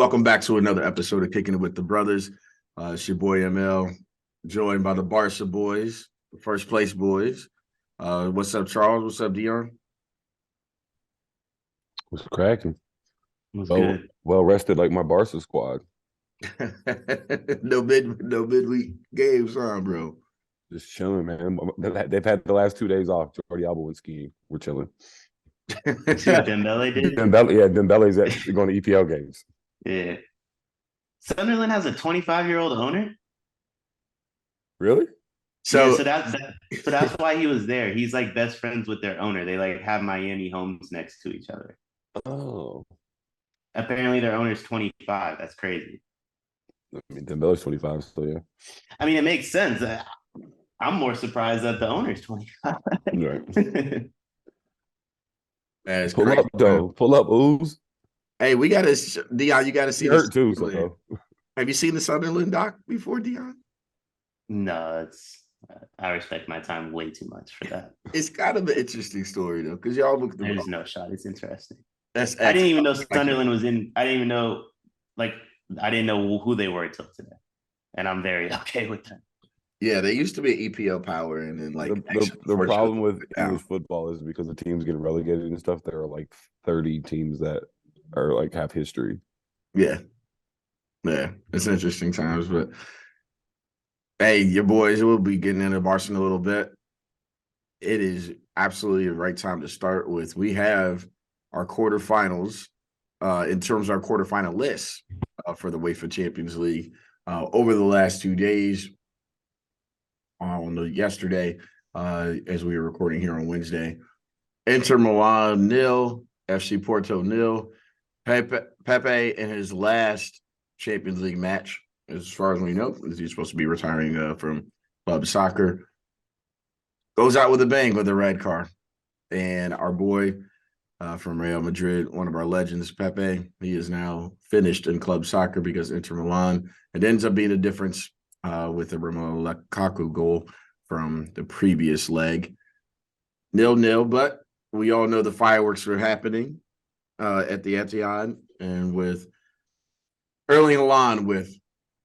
welcome back to another episode of Kicking It with the Brothers. It's your boy ML, joined by the Barca boys, the first place boys. What's up, Charles? What's up, Dion? Was cracking. Was Well, good. well rested like my Barca squad. No midweek games, huh, bro? Just chilling, man. They've had the last 2 days off. Jordi Alba went skiing. We're chilling. See what Dembele did? Dembele's going to EPL games. Yeah. Sunderland has a 25-year-old owner. Really? So, So that's why he was there. He's like best friends with their owner. They like have Miami homes next to each other. Oh, Apparently their owner's 25. That's crazy. I mean, Dembele's 25, so yeah. I mean, it makes sense. I'm more surprised that the owner's 25. Right. man, it's Pull crazy, up, though. man. Pull up, Ooze. Hey, we got to, Dion, you got to see He this. hurt, too, so. Have you seen the Sunderland doc before, Dion? No, I respect my time way too much for that. It's kind of an interesting story, though, because y'all look. There's no shot. It's interesting. That's I didn't even know excellent. Sunderland was in. I didn't even know, like, I didn't know who they were until today, and I'm very okay with that. Yeah, they used to be EPO power, and then like The problem with English football is because the teams get relegated and stuff, there are like 30 teams that are like have history. Yeah, it's interesting times, but hey, your boys will be getting into Barcelona a little bit. It is absolutely the right time to start with. We have our quarterfinals in terms of our quarterfinal lists for the UEFA Champions League over the last 2 days. Yesterday, as we were recording here on Wednesday, Inter Milan 0, FC Porto 0. Pepe in his last Champions League match, as far as we know, he's supposed to be retiring from club soccer. Goes out with a bang with a red card. And our boy from Real Madrid, one of our legends, Pepe, he is now finished in club soccer because Inter Milan. It ends up being a difference with the Romelu Lukaku goal from the previous leg. 0-0, but we all know the fireworks are happening at the Etihad, and with Erling Haaland with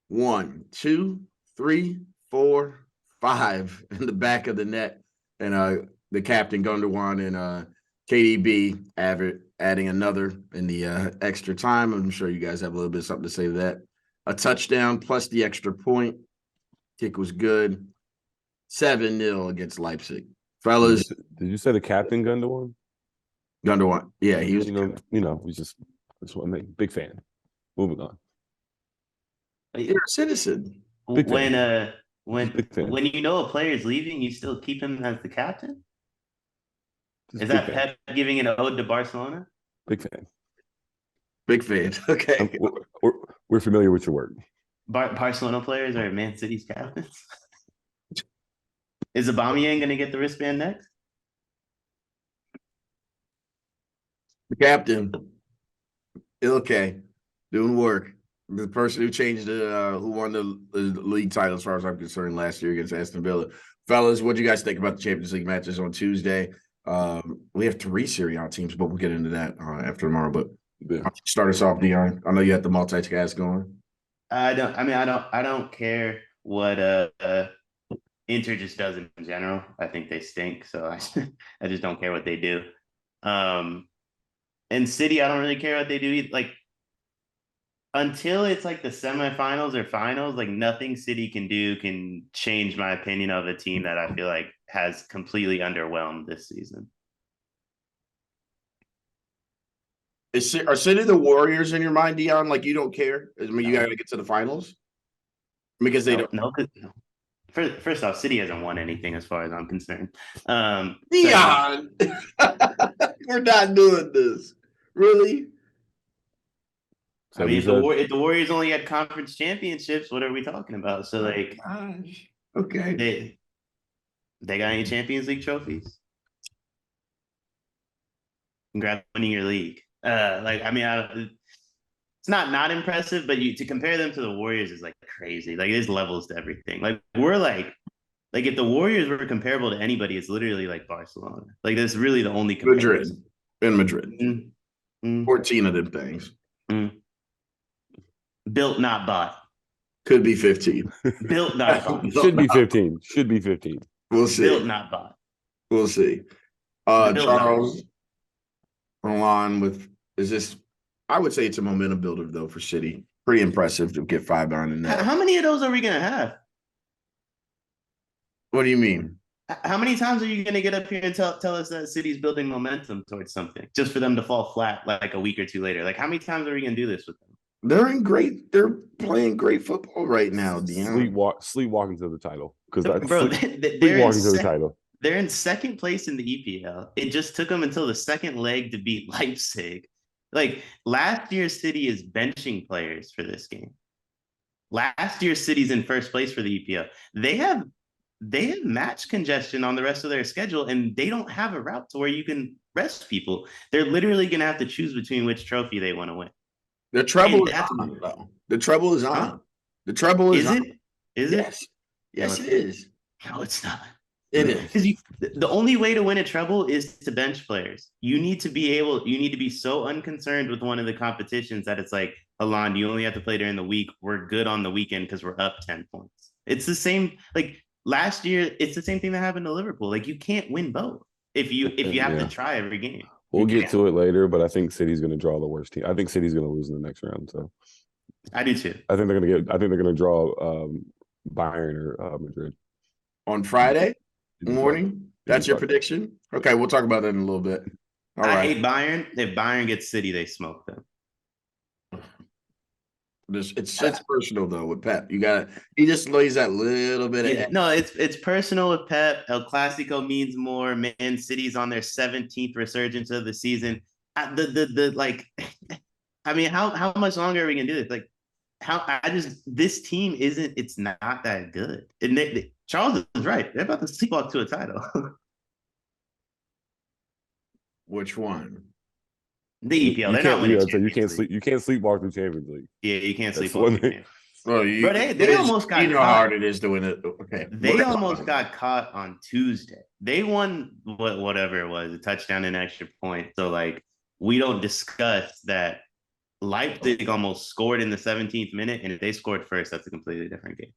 1, 2, 3, 4, 5 in the back of the net, and the captain Gundogan and KDB adding another in the extra time. I'm sure you guys have a little bit of something to say to that. A touchdown plus the extra point. Kick was good. 7-0 against Leipzig. Fellas. Did you say the captain Gundogan? Gundogan. Yeah, he was. We just want to make big fan. Moving on. You're a citizen. When you know a player is leaving, you still keep him as the captain? Is that Pep giving an ode to Barcelona? Big fan. Big fan. Okay. We're familiar with your work. Barcelona players are Man City's captains. Is Aubameyang going to get the wristband next? The captain. Okay. Doing work. The person who changed who won the league title, as far as I'm concerned, last year against Aston Villa. Fellas, what do you guys think about the Champions League matches on Tuesday? We have 3 Serie A teams, but we'll get into that after tomorrow. But start us off, Dion. I know you had the multitask going. I don't care what Inter just does in general. I think they stink, so I just don't care what they do. And City, I don't really care what they do either. Like, until it's like the semifinals or finals, like nothing City can do can change my opinion of a team that I feel like has completely underwhelmed this season. Are City the Warriors in your mind, Dion? Like, you don't care? I mean, you got to get to the finals? Because they don't. No. First off, City hasn't won anything as far as I'm concerned. Dion! We're not doing this. Really? I mean, if the Warriors only had conference championships, what are we talking about? So, like, gosh. Okay. They got any Champions League trophies? Congrats on winning your league. It's not impressive, but to compare them to the Warriors is like crazy. Like, there's levels to everything. Like, we're like if the Warriors were comparable to anybody, it's literally like Barcelona. Like, that's really the only comparison. Madrid. 14 of them things. Built, not bought. Could be 15. Built, not bought. Should be 15. Should be 15. We'll see. Built, not bought. We'll see. Built, Charles, along with, is this, I would say it's a momentum builder, though, for City. Pretty impressive to get 5 behind the net. How many of those are we going to have? What do you mean? How many times are you going to get up here and tell us that City's building momentum towards something just for them to fall flat like a week or two later? Like, how many times are we going to do this with them? They're playing great football right now, Deanna. Sleepwalking to the title. Because sleepwalking to the title. They're in second place in the EPL. It just took them until the second leg to beat Leipzig. Like, last year's City is benching players for this game. Last year's City's in first place for the EPL. They have match congestion on the rest of their schedule, and they don't have a route to where you can rest people. They're literally going to have to choose between which trophy they want to win. The treble is on, though. The treble is on. Huh? The treble is on. Is it? Yes, it is. No, it's not. It is. Because the only way to win a treble is to bench players. You need to be so unconcerned with one of the competitions that it's like, Alon, you only have to play during the week. We're good on the weekend because we're up 10 points. It's the same, like last year, it's the same thing that happened to Liverpool. Like, you can't win both if you have to try every game. We'll get to it later, but I think City's going to draw the worst team. I think City's going to lose in the next round. So I do too. I think they're going to draw Bayern or Madrid on Friday morning. That's your prediction? Okay, we'll talk about that in a little bit. All right. I hate Bayern. If Bayern gets City, they smoke them. It's personal though with Pep. He just lays that little bit of no, it's personal with Pep. El Clasico means more. Man City's on their 17th resurgence of the season. Like, I mean, how much longer are we gonna do this? Like, this team it's not that good. And Charles is right. They're about to sleepwalk to a title. Which one? The EPL. They're not winning. So you can't sleepwalk the Champions League. Yeah, you can't sleepwalk. Well, they almost got. You know how hard it is to win it. Okay. They almost got caught on Tuesday. They won whatever it was, a touchdown and extra point. So like, we don't discuss that Leipzig almost scored in the 17th minute, and if they scored first, that's a completely different game.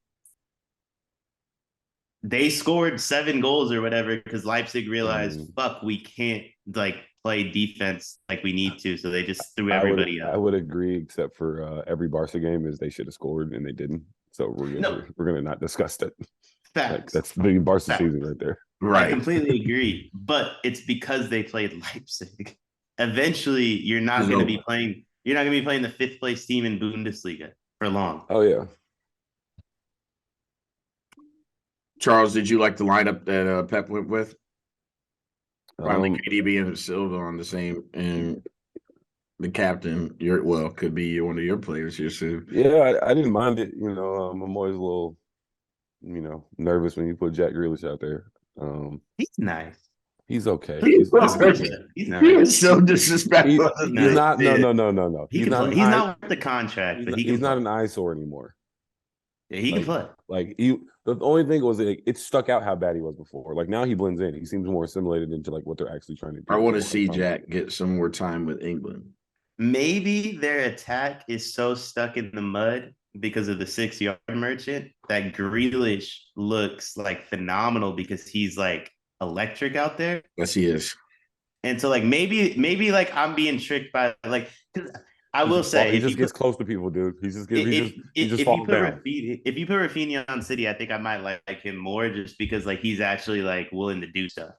They scored 7 goals or whatever because Leipzig realized, fuck, we can't like play defense like we need to, so they just threw everybody up. I would agree, except for every Barca game is they should have scored and they didn't. So we're gonna not discuss that. Like, that's the Barca season right there. Right. I completely agree, but it's because they played Leipzig. Eventually, you're not going to be playing. You're not going to be playing the 5th place team in Bundesliga for long. Oh yeah. Charles, did you like the lineup that Pep went with? Finally, KDB and Silva on the same, and the captain. Could be one of your players here soon. Yeah, I didn't mind it. I'm always a little, nervous when you put Jack Grealish out there. He's nice. He's okay. He's nice. He was so disrespectful. He's not. No. He's not worth the contract, but he's not an eyesore anymore. Yeah, he can play. Like the only thing was that it stuck out how bad he was before. Like, now he blends in. He seems more assimilated into like what they're actually trying to do. I want to see Jack get some more time with England. Maybe their attack is so stuck in the mud because of the 6-yard merchant that Grealish looks like phenomenal because he's like electric out there. Yes, he is. And so like maybe like I'm being tricked by like, because I will say he just gets close to people, dude. He just falls down. If you put Rafinha on City, I think I might like him more just because like he's actually like willing to do stuff.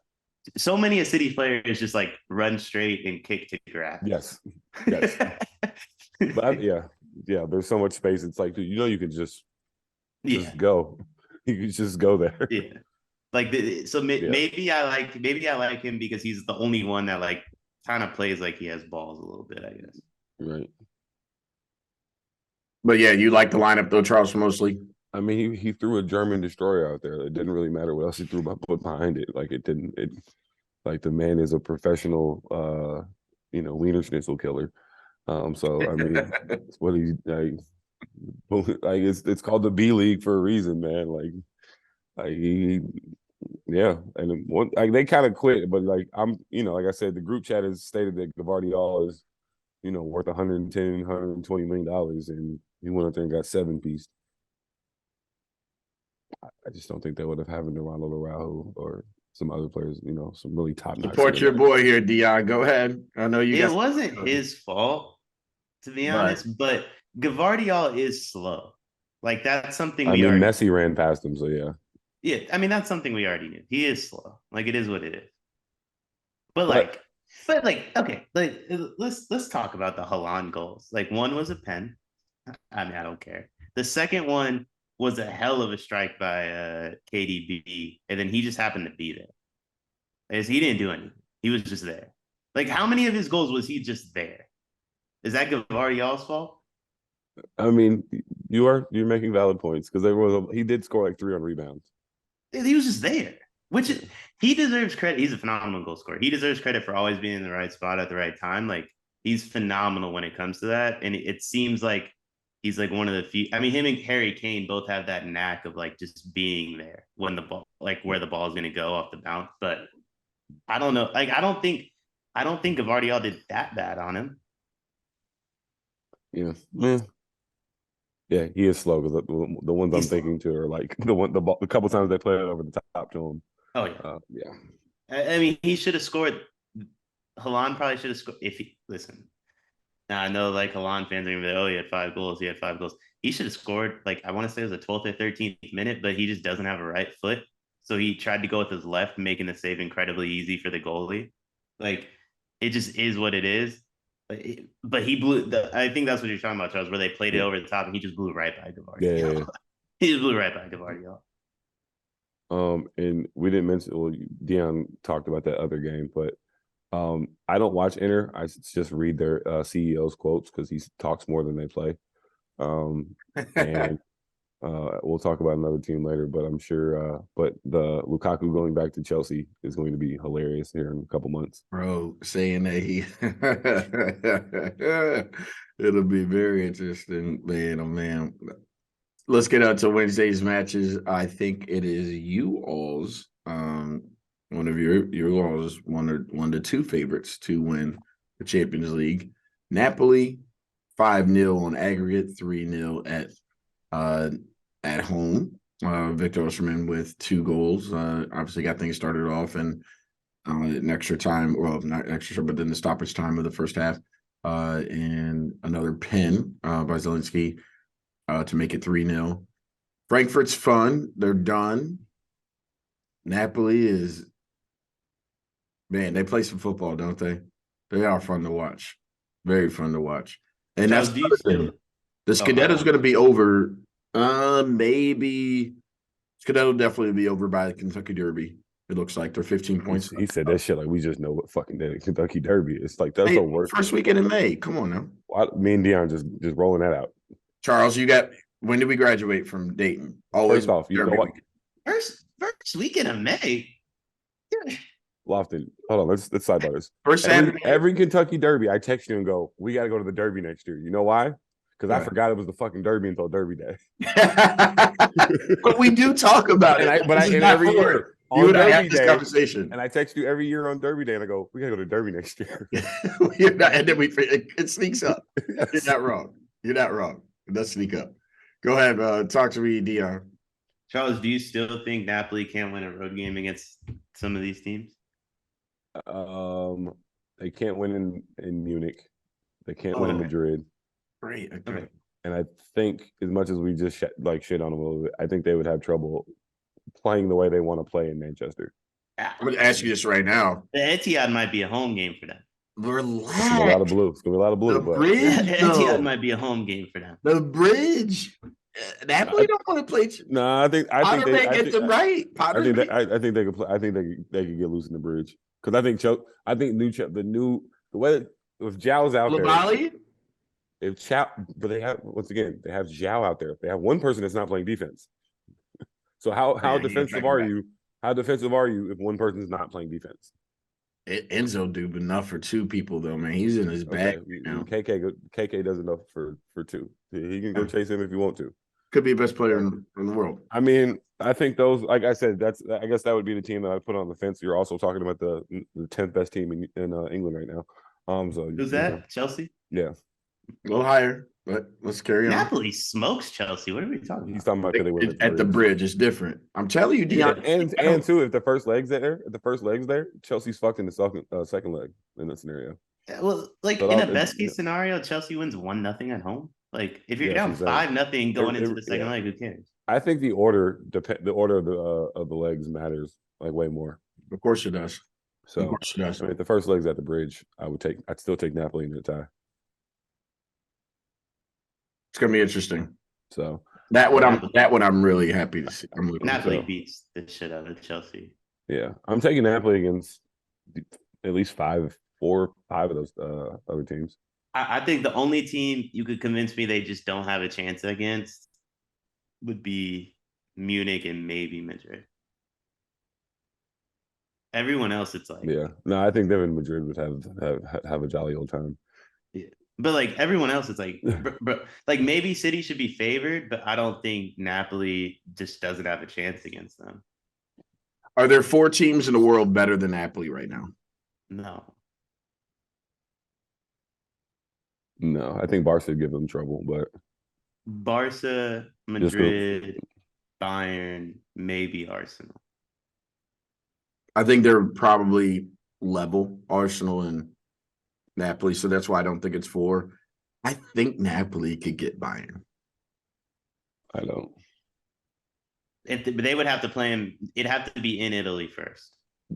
So many of City's players just like run straight and kick to grass. Yes. But yeah. There's so much space. It's like, dude, you can just go. You can just go there. Yeah. Like maybe I like him because he's the only one that like kind of plays like he has balls a little bit, I guess. Right. But yeah, you like the lineup though, Charles, mostly. I mean, he threw a German destroyer out there. It didn't really matter what else he threw put behind it. Like, it didn't. Like, the man is a professional, Wiener Schnitzel killer. So I mean, what he like it's called the B League for a reason, man. Like he. Yeah, and they kind of quit, but like like I said, the group chat has stated that Gvardiol is, worth $110, $120 million, and He went up there and got 7-piece. I just don't think they would have having Ronald Araujo or some other players, some really top-notch. Support your boy here, Dion. Go ahead. I know you It wasn't his fault, to be honest, but Gvardiol is slow. Like, that's something Messi ran past him, so yeah. Yeah, I mean, that's something we already knew. He is slow. Like, it is what it is. But okay, like, let's talk about the Haaland goals. Like, one was a pen. I mean, I don't care. The second one was a hell of a strike by KDB, and then he just happened to be there. Because he didn't do anything. He was just there. Like, how many of his goals was he just there? Is that Gvardiol's fault? I mean, you're making valid points because he did score like 3 on rebounds. He was just there, he deserves credit. He's a phenomenal goal scorer. He deserves credit for always being in the right spot at the right time. Like, he's phenomenal when it comes to that. And it seems like he's like one of the few. I mean, him and Harry Kane both have that knack of like just being there when the ball, like where the ball is going to go off the bounce. But I don't know. Like, I don't think Gvardiol did that bad on him. Yeah. Yeah, he is slow because the ones I'm thinking to are like the couple times they played it over the top to him. Oh yeah, yeah. I mean, he should have scored. Haaland probably should have scored. Listen, now I know like Haaland fans are gonna be like, "Oh, he had 5 goals. He had 5 goals." He should have scored. Like, I want to say it was the 12th or 13th minute, but he just doesn't have a right foot, so he tried to go with his left, making the save incredibly easy for the goalie. Like, it just is what it is. But he blew. I think that's what you're talking about, Charles, where they played it over the top and he just blew right by Gvardiol. Yeah. He just blew right by Gvardiol. And we didn't mention. Well, Dion talked about that other game, but I don't watch Inter. I just read their CEO's quotes because he talks more than they play. And we'll talk about another team later, but I'm sure. But the Lukaku going back to Chelsea is going to be hilarious here in a couple months. Bro, saying that it'll be very interesting, man. Oh man. Let's get out to Wednesday's matches. I think it is you all's one of your all's one of the 2 favorites to win the Champions League. Napoli 5-0 on aggregate, 3-0 at home. Victor Osimhen with 2 goals. Obviously got things started off and in extra time, well, not extra, but then the stoppage time of the first half, and another pen by Zelensky to make it 3-0. Frankfurt's fun. They're done. Napoli is, man, they play some football, don't they? They are fun to watch. Very fun to watch. And that's the thing. The Scudetto's going to be over. Maybe Scudetto definitely be over by the Kentucky Derby. It looks like they're 15 points. He said that shit like we just know what fucking Kentucky Derby is. Like, that's the worst. First weekend in May. Come on now. Me and Dion just rolling that out. Charles, when did we graduate from Dayton? Always off. You know what? First weekend of May. Lofton, hold on. Let's sidebar this. First Saturday. Every Kentucky Derby, I text you and go, "We got to go to the Derby next year." You know why? Because I forgot it was the fucking Derby until Derby Day. But we do talk about it. Every year. You and I have this conversation. And I text you every year on Derby Day, and I go, "We got to go to Derby next year." And then it sneaks up. Yes. You're not wrong. It does sneak up. Go ahead. Talk to me, Dion. Charles, do you still think Napoli can't win a road game against some of these teams? They can't win in Munich. They can't win in Madrid. Great. Okay. And I think, as much as we just shit on them a little bit, I think they would have trouble playing the way they want to play in Manchester. I'm going to ask you this right now. The Etihad might be a home game for them. Relax. It's going to be a lot of blue. It's going to be a lot of blue. The bridge, Etihad might be a home game for them. The bridge. Napoli don't want to play. No, I think they get them right. I think they could play. I think they could get loose in the bridge because I think the way if Zhao's out there. If Chow, but they have they have Zhao out there. They have one person that's not playing defense. So how defensive are you? How defensive are you if one person's not playing defense? Enzo do enough for 2 people though, man. He's in his bag right now. KK does enough for 2. He can go chase him if you want to. Could be the best player in the world. I mean, I think those, like I said, I guess that would be the team that I put on the fence. You're also talking about the 10th best team in England right now. Who's that? Chelsea? Yeah. A little higher. But let's carry on. Napoli smokes Chelsea. What are we talking He's about? talking about because they went At the bridge, it's different. I'm telling you, Yeah, Dion. and too, if the first leg's there, Chelsea's fucked in the second leg in that scenario. Well, like So in a that- best case scenario, Chelsea wins 1-0 at home. Like if you're Yeah, down that's what I'm 5-0 going It- into it- the second yeah. leg, who cares? I think the order of the legs matters like way more. Of course it does. So Of course it does. I mean, if the first leg's at the bridge, I'd still take Napoli in the tie. It's gonna be interesting. So That one I'm really happy to see. I'm looking Napoli for. beats the shit out of Chelsea. yeah, I'm taking Napoli against at least 4 or 5 of those other teams. I think the only team you could convince me they just don't have a chance against would be Munich and maybe Madrid. Everyone else, it's like Yeah, no, I think them in Madrid would have a jolly old time. But like everyone else, it's like, bro, like maybe City should be favored, but I don't think Napoli just doesn't have a chance against them. Are there 4 teams in the world better than Napoli right now? No. No, I think Barca would give them trouble, but Barca, Madrid, Bayern, maybe Arsenal. I think they're probably level, Arsenal and Napoli, so that's why I don't think it's 4. I think Napoli could get Bayern. I don't. But they would have to play him. It'd have to be in Italy first.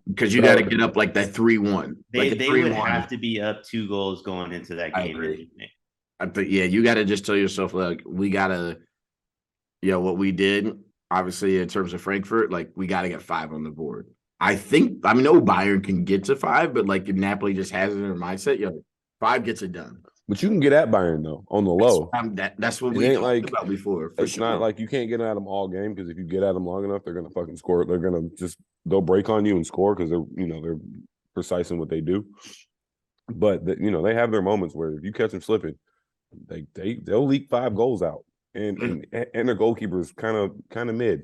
Because you got to get up like that 3-1. They like would have to be up 2 goals going into that I game. agree. I think, yeah, you got to just tell yourself, like, we got to, what we did, obviously, in terms of Frankfurt, like, we got to get 5 on the board. I know Bayern can get to 5, but, like, if Napoli just has it in their mindset, 5 gets it done. But you can get at Bayern, though, on the low. That's what It we ain't talked about before. It's not like you can't get at them all game, because if you get at them long enough, they're going to fucking score. They're going to they'll break on you and score because they're precise in what they do. But, they have their moments where if you catch them slipping, they'll leak 5 goals out. And their goalkeeper is kind of mid.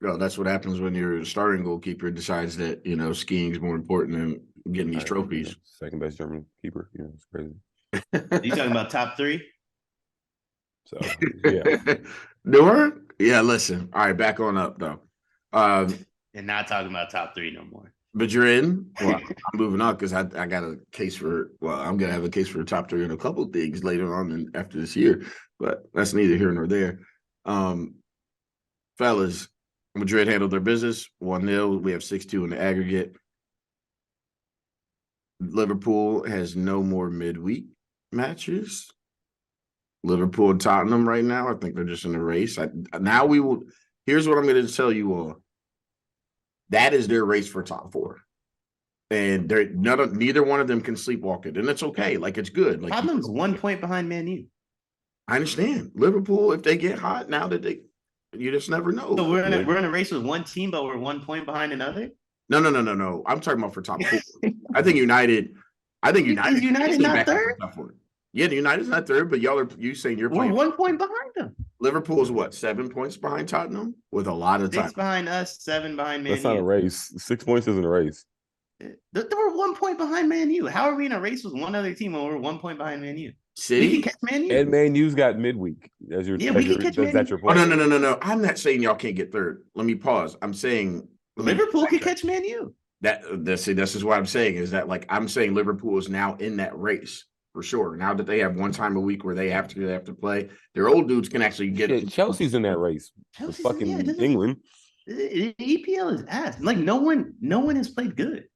No, that's what happens when your starting goalkeeper decides that, skiing is more important than getting these trophies. Second best German keeper. It's crazy. You talking about top 3? So, yeah. Newer? Yeah, listen. All right, back on up, though. And not talking about top 3 no more. Madrid. Well, I'm moving on because I got a case for, I'm going to have a case for the top 3 in a couple of things later on after this year, but that's neither here nor there. Fellas, Madrid handled their business 1-0. We have 6-2 in the aggregate. Liverpool has no more midweek matches. Liverpool and Tottenham right now, I think they're just in the race. Here's what I'm going to tell you all. That is their race for top 4. And neither one of them can sleepwalk it. And it's okay. Like, it's good. Like, Tottenham's 1 point behind Man U. I understand. Liverpool, if they get hot now you just never know. So we're in a race with one team, but we're 1 point behind another? No. I'm talking about for top 4. I think United. Is United not third? Yeah, the United's not third, but you saying you're playing. We're 1 point behind them. Liverpool's what, 7 points behind Tottenham with a lot of time. 6 behind us, 7 behind Man U. That's not a race. 6 points isn't a race. They were 1 point behind Man U. How are we in a race with one other team when we're 1 point behind Man U? City? We can catch Man U. And Man U's got midweek. We can catch Man U. That's your point. Oh, no. I'm not saying y'all can't get third. Let me pause. I'm saying Liverpool can catch Man U. This is what I'm saying is that, like, I'm saying Liverpool is now in that race for sure. Now that they have one time a week where they have to play, their old dudes can actually get it. Chelsea's in that race. With fucking England. The EPL is ass. Like no one has played good.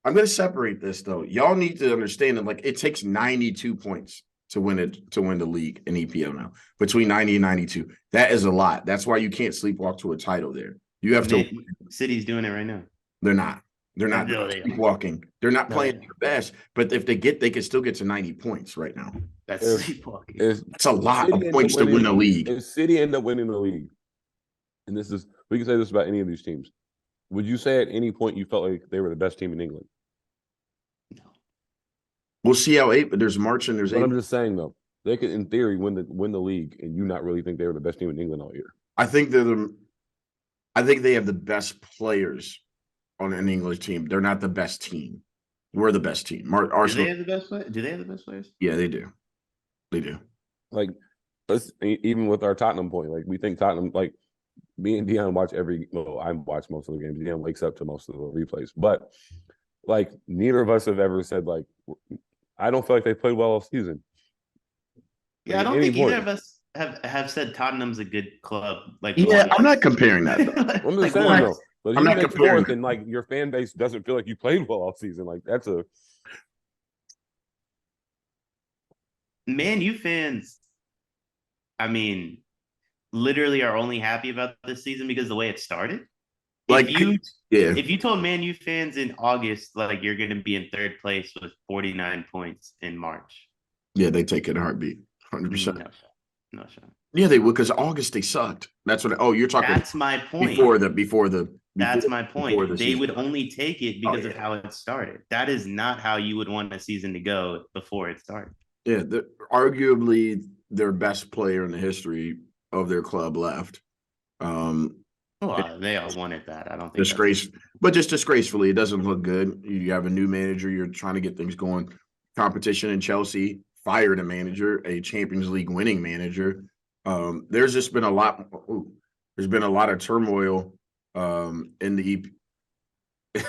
I'm going to separate this though. Y'all need to understand that, like, it takes 92 points to win the league in EPL now. Between 90 and 92. That is a lot. That's why you can't sleepwalk to a title there. You have to. City's doing it right now. They're not. They're not sleepwalking. They're not playing their best. But if they can still get to 90 points right now. That's sleepwalking. That's a lot of points to win the league. If City end up winning the league, and we can say this about any of these teams, would you say at any point you felt like they were the best team in England? No. We'll see how there's March and there's But I'm just saying though, they could in theory win the league, and you not really think they were the best team in England all year. I think they have the best players on an English team. They're not the best team. We're the best team. Arsenal. Do they have the best players? Do they have the best players? Yeah, they do. They do. like even with our Tottenham point, like we think Tottenham, like me and Dion watch I watch most of the games. Dion wakes up to most of the replays, but like neither of us have ever said like I don't feel like they played well all season. Yeah, Like, I at don't any think either point, of us have said Tottenham's a good club. Like Yeah, once. I'm not comparing that though. I'm just Like saying once. though. But I'm you not get comparing fourth and like your fan base doesn't feel like you played well all season. Like that's a Man U fans, I mean, literally are only happy about this season because of the way it started. like yeah, If you told Man U fans in August like you're going to be in third place with 49 points in March, yeah, they take it in a heartbeat, 100%. no shot, no shot. Yeah, they would because August they sucked. That's what. Oh, you're talking That's my point. before That's my before point. the They season. would only take it Oh because of yeah, how it started. That is not how you would want a season to go before it started. yeah. Arguably their best player in the history of their club left. Um, Well, they all wanted that. I don't think that's disgrace, but just disgracefully, it doesn't look good. You have a new manager. You're trying to get things going. Competition in Chelsea fired a manager, a Champions League winning manager. There's just been a lot. There's been a lot of turmoil in the EP.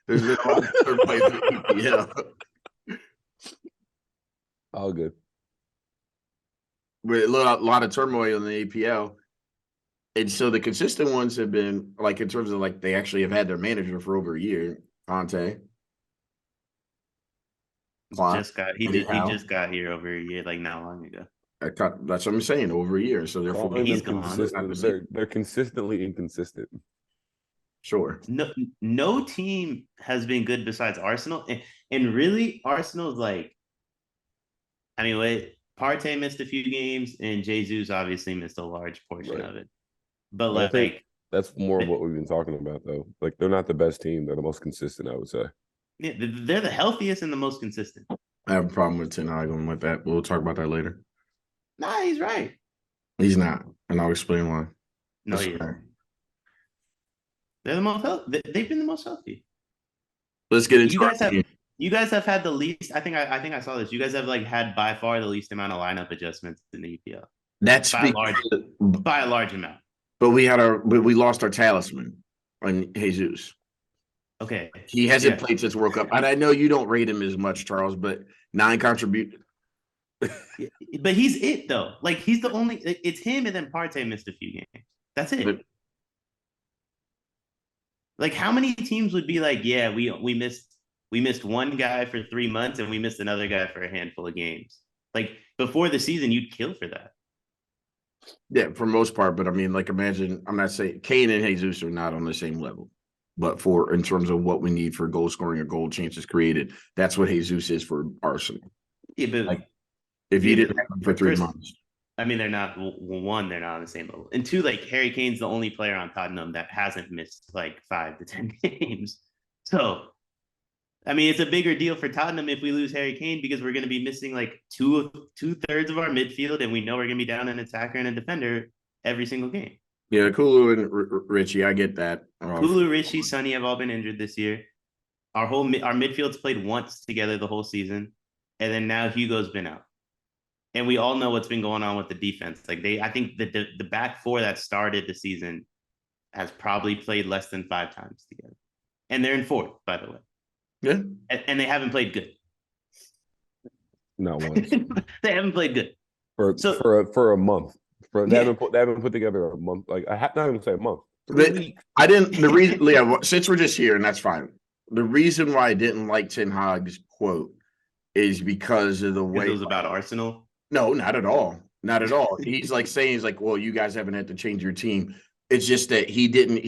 There's been a lot of turmoil in the EPL. all good. With a lot of turmoil in the APL. And so the consistent ones have been like in terms of like they actually have had their manager for over a year. Conte, Klopp, Eddie He Howe. just got here over a year, like not long ago. That's what I'm saying. Over a year, so therefore Calling He's them gone. consistent. They're consistently inconsistent. Sure. No team has been good besides Arsenal, and really Arsenal's like, I mean, wait, Partey missed a few games, and Jesus obviously missed a large portion Right. of it. But But I think like, that's more of what we've been talking about though. Like they're not the best team. They're the most consistent, I would say. yeah, they're the healthiest and the most consistent. I have a problem with Ten Hag with that. We'll talk about that later. Nah, he's right. He's not, and I'll explain why. No, he isn't. They're the most healthy. They've been the most healthy. Let's get into You guys have had the least. I think I saw this. You guys have like had by far the least amount of lineup adjustments in the EPL. That's by a large amount. But we lost our talisman on Jesus. Okay, he hasn't played since World Cup, and I know you don't rate him as much, Charles, but 9 contributions. But he's it though. Like he's the only. It's him, and then Partey missed a few games. That's it. But, like how many teams would be like, yeah, we missed one guy for 3 months, and we missed another guy for a handful of games. Like before the season, you'd kill for that. Yeah, for most part. But I mean, like, imagine I'm not saying Kane and Jesus are not on the same level, but for in terms of what we need for goal scoring or goal chances created, that's what Jesus is for Arsenal. Yeah, but like, if you didn't have him for 3 months, I mean, they're not one, they're not on the same level, and two, like Harry Kane's the only player on Tottenham that hasn't missed like 5 to 10 games. So, I mean, it's a bigger deal for Tottenham if we lose Harry Kane because we're going to be missing like 2/3 of our midfield, and we know we're going to be down an attacker and a defender every single game. Yeah, Kulu and Richie, I get that. Kulu, Richie, Sonny have all been injured this year. Our midfield's played once together the whole season, and then now Hugo's been out. And we all know what's been going on with the defense. Like I think the back four that started the season has probably played less than 5 times together, and they're in 4th, by the way. Yeah, and they haven't played good. Not once. They haven't played good for a month. They haven't put together a month. Like not even say a month. I didn't. The reason, Leah, since we're just here, and that's fine. The reason why I didn't like Ten Hag's quote is because of the way it was about Arsenal. No, not at all. Not at all. He's like, well, you guys haven't had to change your team. It's just that he didn't.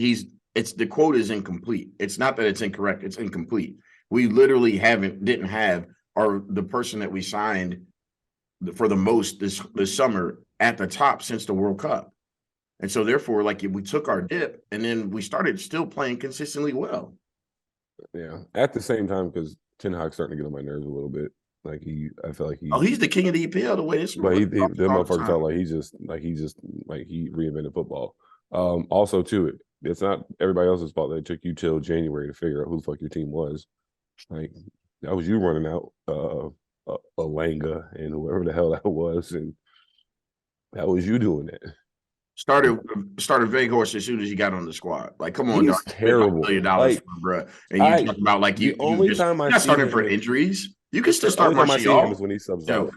It's the quote is incomplete. It's not that it's incorrect. It's incomplete. We literally didn't have the person that we signed for the most this summer at the top since the World Cup. And so therefore, like we took our dip and then we started still playing consistently well. Yeah. At the same time, because Ten Hag's starting to get on my nerves a little bit. Like I feel like he's the king of the EPL the way this. But the motherfucker felt like he reinvented football. Also too, it's not everybody else's fault that it took you till January to figure out who the fuck your team was. Like that was you running out Alanga and whoever the hell that was, and That was you doing that. Started Veghorst as soon as he got on the squad. Like, come on, He's dog. Spent like $1 terrible. million Like, for him, bro. And you talk about like the you only just time I you're not see starting him for is injuries. You can still the start only time I see him is Martial. when he subs Yo, out.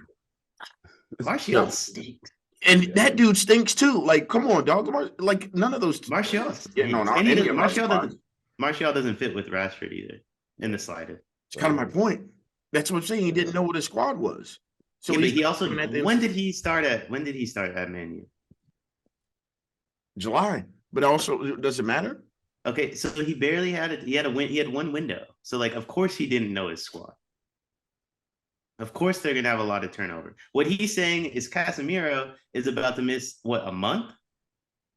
Martial stinks. and that dude stinks too. Like, come on, dog. Like, none of those Martial getting on stinks. And he any does, of our squads. Martial doesn't fit with Rashford either in the slightest. It's kind of my point. That's what I'm saying. He didn't know what his squad was. So yeah, but he also coming at them when did he start at Man U? July. But also, does it matter? Okay, so he barely had it. He had one window. So like, of course he didn't know his squad. Of course they're gonna have a lot of turnover. What he's saying is Casemiro is about to miss a month.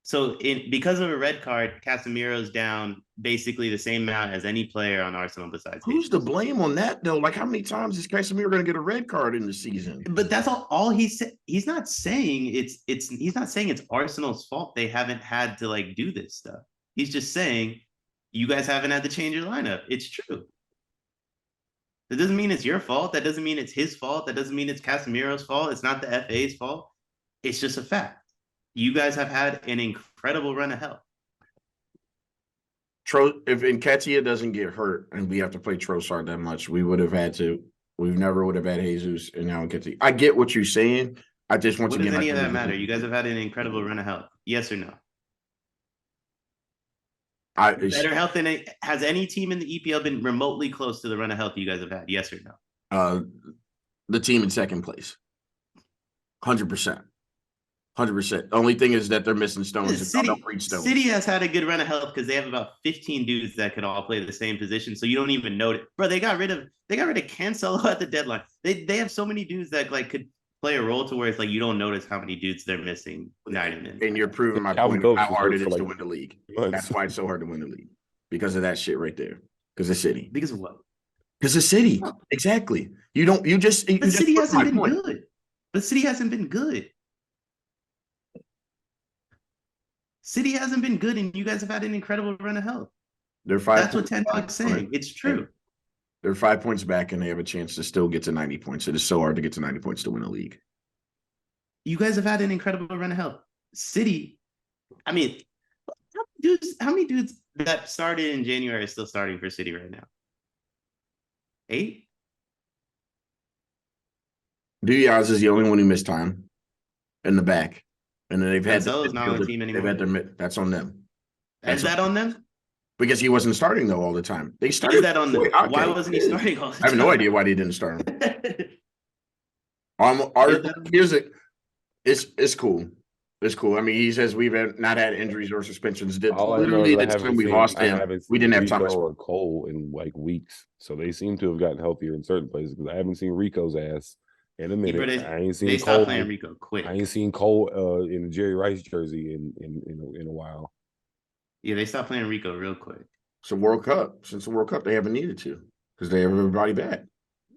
So because of a red card, Casemiro's down basically the same amount as any player on Arsenal besides. Who's to blame on that though? Like, how many times is Casemiro going to get a red card in the season? But that's all he said. He's not saying he's not saying it's Arsenal's fault they haven't had to like do this stuff. He's just saying you guys haven't had to change your lineup. It's true. That doesn't mean it's your fault. That doesn't mean it's his fault. That doesn't mean it's Casemiro's fault. It's not the FA's fault. It's just a fact. You guys have had an incredible run of hell. If Nketiah doesn't get hurt and we have to play Trossard that much, we never would have had Jesus and now Nketiah. I get what you're saying. I just want what to get does any of that matter? You guys have had an incredible run of health. Yes or no? Better health than has any team in the EPL been remotely close to the run of health you guys have had? Yes or no? The team in second place, 100%. 100%. The only thing is that they're missing stones. City has had a good run of health because they have about 15 dudes that could all play the same position. So you don't even know it. Bro, they got rid of Cancelo at the deadline. They have so many dudes that like could play a role to where it's like you don't notice how many dudes they're missing night in. And you're proving my point of how hard it is to win the league. That's why it's so hard to win the league. Because of that shit right there. Because of City. Because of what? Because of City. Exactly. But City hasn't been good. But City hasn't been good. City hasn't been good, and you guys have had an incredible run of health. That's what Ten Hag's saying. It's true. They're 5 points back, and they have a chance to still get to 90 points. It is so hard to get to 90 points to win a league. You guys have had an incredible run of health. City, I mean, how many dudes that started in January are still starting for City right now? 8? Diaz is the only one who missed time in the back. And then they've had not on the team anymore. That's on them. Is that on them? Because he wasn't starting though all the time. They started. Is that on them? Okay. Why wasn't he starting all the time? I have no idea why they didn't start him. It's cool. It's cool. I mean, he says we've not had injuries or suspensions. Literally, the time we lost him, we didn't have Thomas or Cole in like weeks. So they seem to have gotten healthier in certain places because I haven't seen Rico's ass in a minute. I ain't seen Cole playing Rico quick. I ain't seen Cole in the Jerry Rice jersey in a while. Yeah, they stopped playing Rico real quick. Since the World Cup, they haven't needed to because they have everybody back.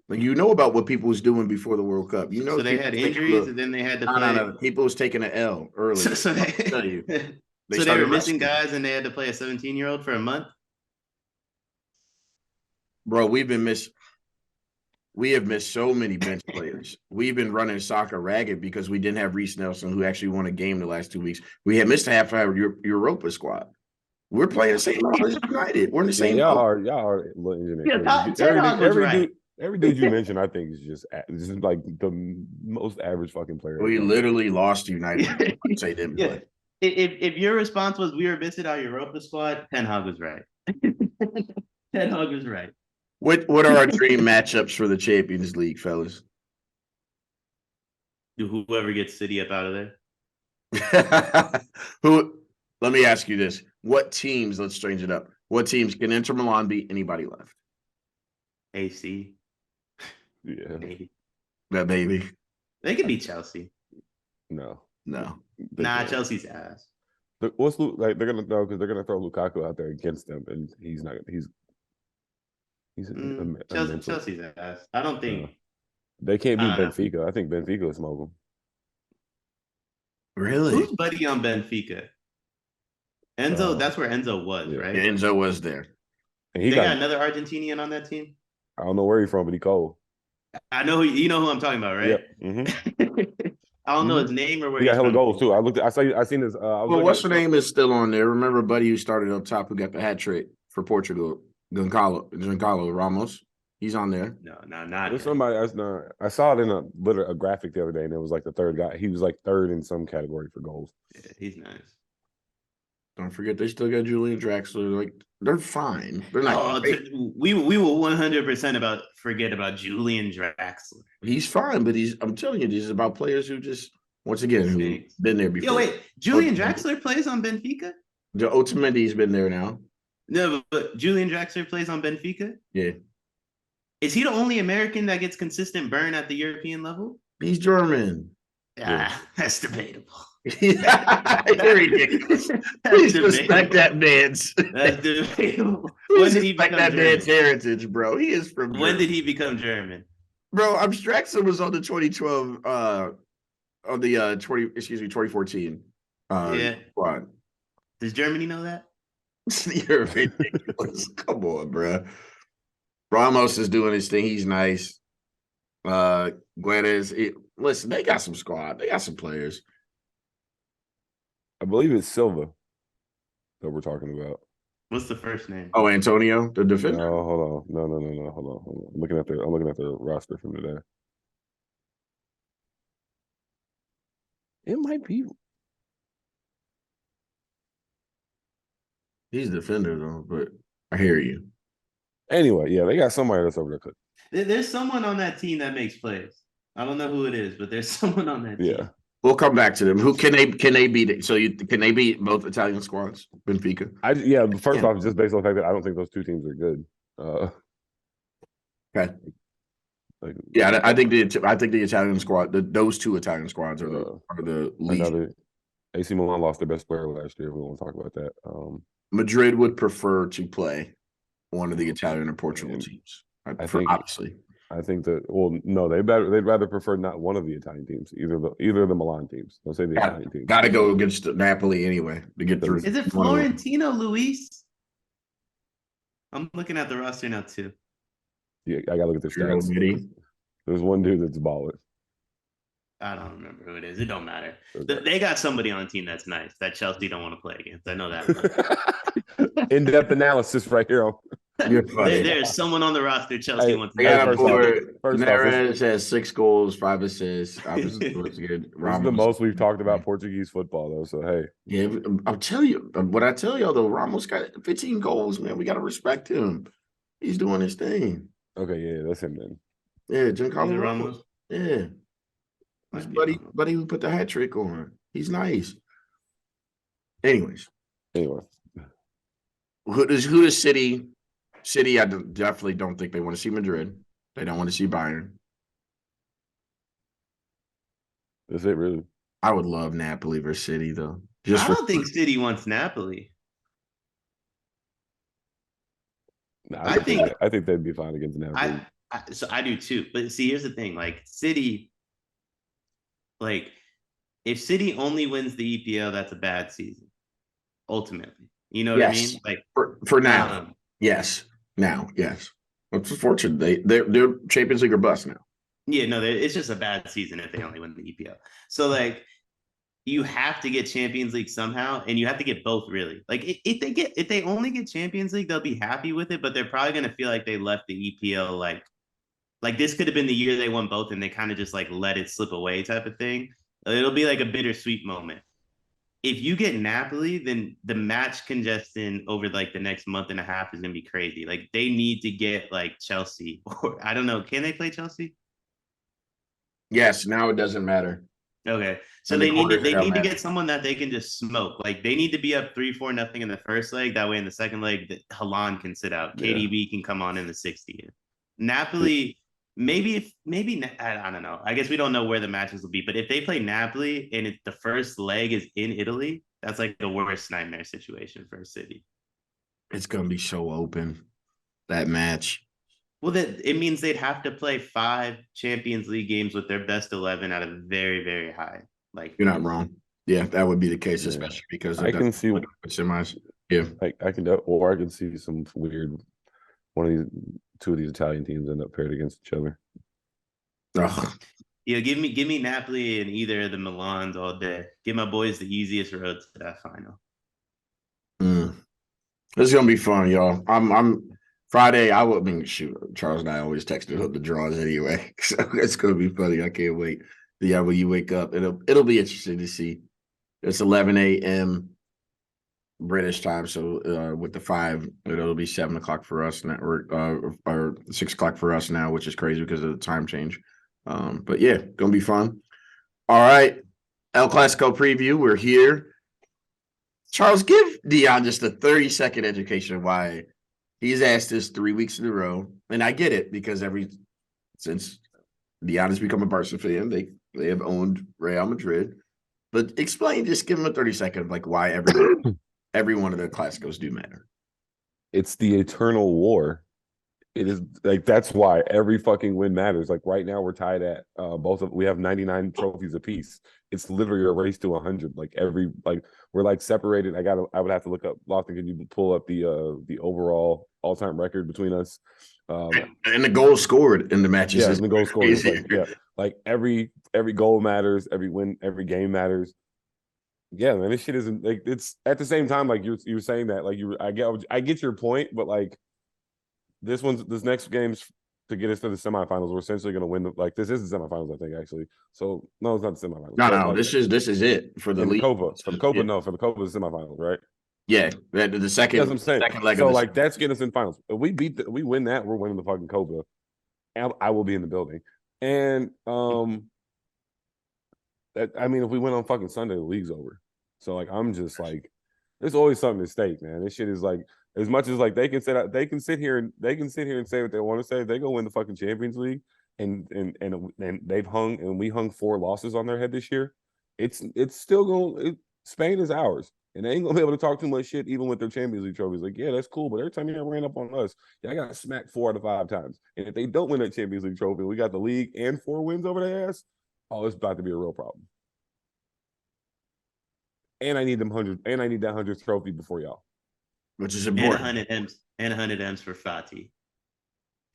Like about what people was doing before the World Cup. So they had injuries and then they had to play. No. People was taking an L early. So they were missing guys and they had to play a 17-year-old for a month. Bro, we have missed so many bench players. We've been running saga ragged because we didn't have Reece Nelson, who actually won a game the last 2 weeks. We had missed half our Europa squad. We're playing the same level as United. We're in the same. Y'all are every dude you mentioned, I think is just like the most average fucking player. We literally lost United. Say didn't play. If your response was we were missing our Europa squad, Ten Hag was right. Ten Hag was right. What are our dream matchups for the Champions League, fellas? Whoever gets City up out of there. Let me ask you this. What teams, let's change it up. What teams can Inter Milan beat anybody left? AC. Yeah. Maybe. That baby. They could beat Chelsea. No. Chelsea's ass. They're gonna throw because they're gonna throw Lukaku out there against them, and he's Chelsea's ass. I don't think they can't beat Benfica. I think Benfica will smoke them. Really? Who's buddy on Benfica? Enzo. That's where Enzo was, right? Yeah, Enzo was there. And they got another Argentinian on that team. I don't know where he's from, but he cold. I know you know who I'm talking about, right? Yep. Mm-hmm. I don't know his name or where He got he's hella from. goals too. I seen his. Well, what's her name is still on there. Remember, buddy who started up top who got the hat trick for Portugal, Giancarlo Ramos. He's on there. No, not There's him. somebody I saw it in a graphic the other day, and it was like the third guy. He was like third in some category for goals. Yeah, he's nice. Don't forget they still got Julian Draxler. Like they're fine. They're not. We will 100% forget about Julian Draxler. He's fine, but I'm telling you, this is about players who just once again who've been there before. Yo, wait, Julian Draxler plays on Benfica? The Otamendi's been there now. No, but Julian Draxler plays on Benfica? Yeah. Is he the only American that gets consistent burn at the European level? He's German. That's debatable. You're ridiculous. Please respect that man's. That's debatable. When did he become that man's heritage, bro? He is from. When did he become German? Bro, Draxler was on the 2012 on the 2014 squad. Does Germany know that? You're ridiculous. Come on, bro. Ramos is doing his thing. He's nice. Guedes, listen, they got some squad. They got some players. I believe it's Silva that we're talking about. What's the first name? Oh, Antonio, the defender. No, hold on. No. Hold on. I'm looking at the roster from today. It might be. He's a defender though, but I hear you. Anyway, yeah, they got somebody that's over there cooking. There's someone on that team that makes plays. I don't know who it is, but there's someone on that team. Yeah. We'll come back to them. Who can they beat? So can they beat both Italian squads? Benfica. First off, just based on the fact that I don't think those two teams are good. Okay. I think the Italian squad, those two Italian squads are the least. AC Milan lost their best player last year. We won't talk about that. Madrid would prefer to play one of the Italian or Portugal teams. Obviously. I think that they'd rather prefer not one of the Italian teams, either of the Milan teams. Don't say the Italian teams. Got to go against Napoli anyway to get through. Is it Florentino Luis? I'm looking at the roster now too. Yeah, I gotta look at the stats. There's one dude that's balling. I don't remember who it is. It don't matter. They got somebody on the team that's nice that Chelsea don't want to play against. I know that. In-depth analysis right here. There's someone on the roster Chelsea wants to Neres has 6 goals, 5 assists. Obviously, looks good. This is the most we've talked about Portuguese football, though. So hey, yeah, I'll tell you. What I tell y'all though, Ramos got 15 goals. Man, we got to respect him. He's doing his thing. Okay, yeah, that's him then. Yeah, Giancarlo Ramos. Yeah, his buddy who put the hat trick on. He's nice. Anyway, who does City? City, I definitely don't think they want to see Madrid. They don't want to see Bayern. Is it really? I would love Napoli versus City, though. I don't think City wants Napoli. No, I think they'd be fine against Napoli. So I do too. But see, here's the thing: like City, if City only wins the EPL, that's a bad season. Ultimately, you know what I mean? Like for now, yes. Now, yes. It's unfortunate. They're Champions League or bust now. Yeah, no, it's just a bad season if they only win the EPL. So you have to get Champions League somehow, and you have to get both really. Like if they only get Champions League, they'll be happy with it, but they're probably gonna feel like they left the EPL like this could have been the year they won both, and they kind of just let it slip away type of thing. It'll be like a bittersweet moment. If you get Napoli, then the match congestion over the next month and a half is gonna be crazy. Like they need to get Chelsea, or I don't know, can they play Chelsea? Yes, now it doesn't matter. Okay, so they need to get someone that they can just smoke. Like they need to be up 3-4-0 in the first leg. That way, in the second leg, Haaland can sit out. KDB can come on in the 60th. Napoli. Maybe I don't know. I guess we don't know where the matches will be, but if they play Napoli and the first leg is in Italy, that's the worst nightmare situation for a City. It's gonna be so open, that match. Well, it means they'd have to play 5 Champions League games with their best 11 at a very, very high. You're not wrong. Yeah, that would be the case, especially because I can see semis. Yeah, I can see some weird two of these Italian teams end up paired against each other. Oh, Yeah, give me Napoli and either of the Milans all day. Give my boys the easiest road to that final. This is gonna be fun, y'all. I'm Friday. Shoot. Charles and I always texted the draws anyway, so it's gonna be funny. I can't wait. Yeah, when you wake up, it'll be interesting to see. It's 11 a.m. British time, so with the 5, it'll be 7 o'clock for us now, or 6 o'clock for us now, which is crazy because of the time change. But yeah, gonna be fun. All right, El Clasico preview. We're here. Charles, give Dion just a 30-second education of why he's asked this 3 weeks in a row, and I get it because since Dion has become a Barca fan, they have owned Real Madrid. But explain, just give him a 30-second of like why every one of the Clásicos do matter. It's the eternal war. It is like that's why every fucking win matters. Like right now, we're tied at we have 99 trophies apiece. It's literally a race to 100. Like we're like separated. I would have to look up. Lofton, can you pull up the overall all-time record between us? And the goals scored in the matches. Yeah, the goal scored. Is like every goal matters. Every win, every game matters. Yeah, man, this shit isn't like it's at the same time. Like you're saying that. Like I get your point, but like. This next game's to get us to the semifinals. We're essentially going to win. This is the semifinals, I think, actually. So no, it's not the semifinals. No, like, this is it for the league. Copa. For the Copa, yeah. No, for the Copa is the semifinals, right? Yeah, the second. That's what I'm saying. Second leg. So that's getting us in finals. If we win that, we're winning the fucking Copa. And I will be in the building. And if we win on fucking Sunday, the league's over. So like, I'm just like, there's always something at stake, man. This shit is like. As much as like they can sit here and say what they want to say, they go win the fucking Champions League, and we hung 4 losses on their head this year. It's still going. Spain is ours, and they ain't gonna be able to talk too much shit even with their Champions League trophies. Like, yeah, that's cool, but every time you ran up on us, I got smacked 4 out of 5 times. And if they don't win that Champions League trophy, we got the league and 4 wins over their ass. Oh, it's about to be a real problem. And I need them 100. And I need that 100th trophy before y'all. Which is important. And 100 M's for Fati.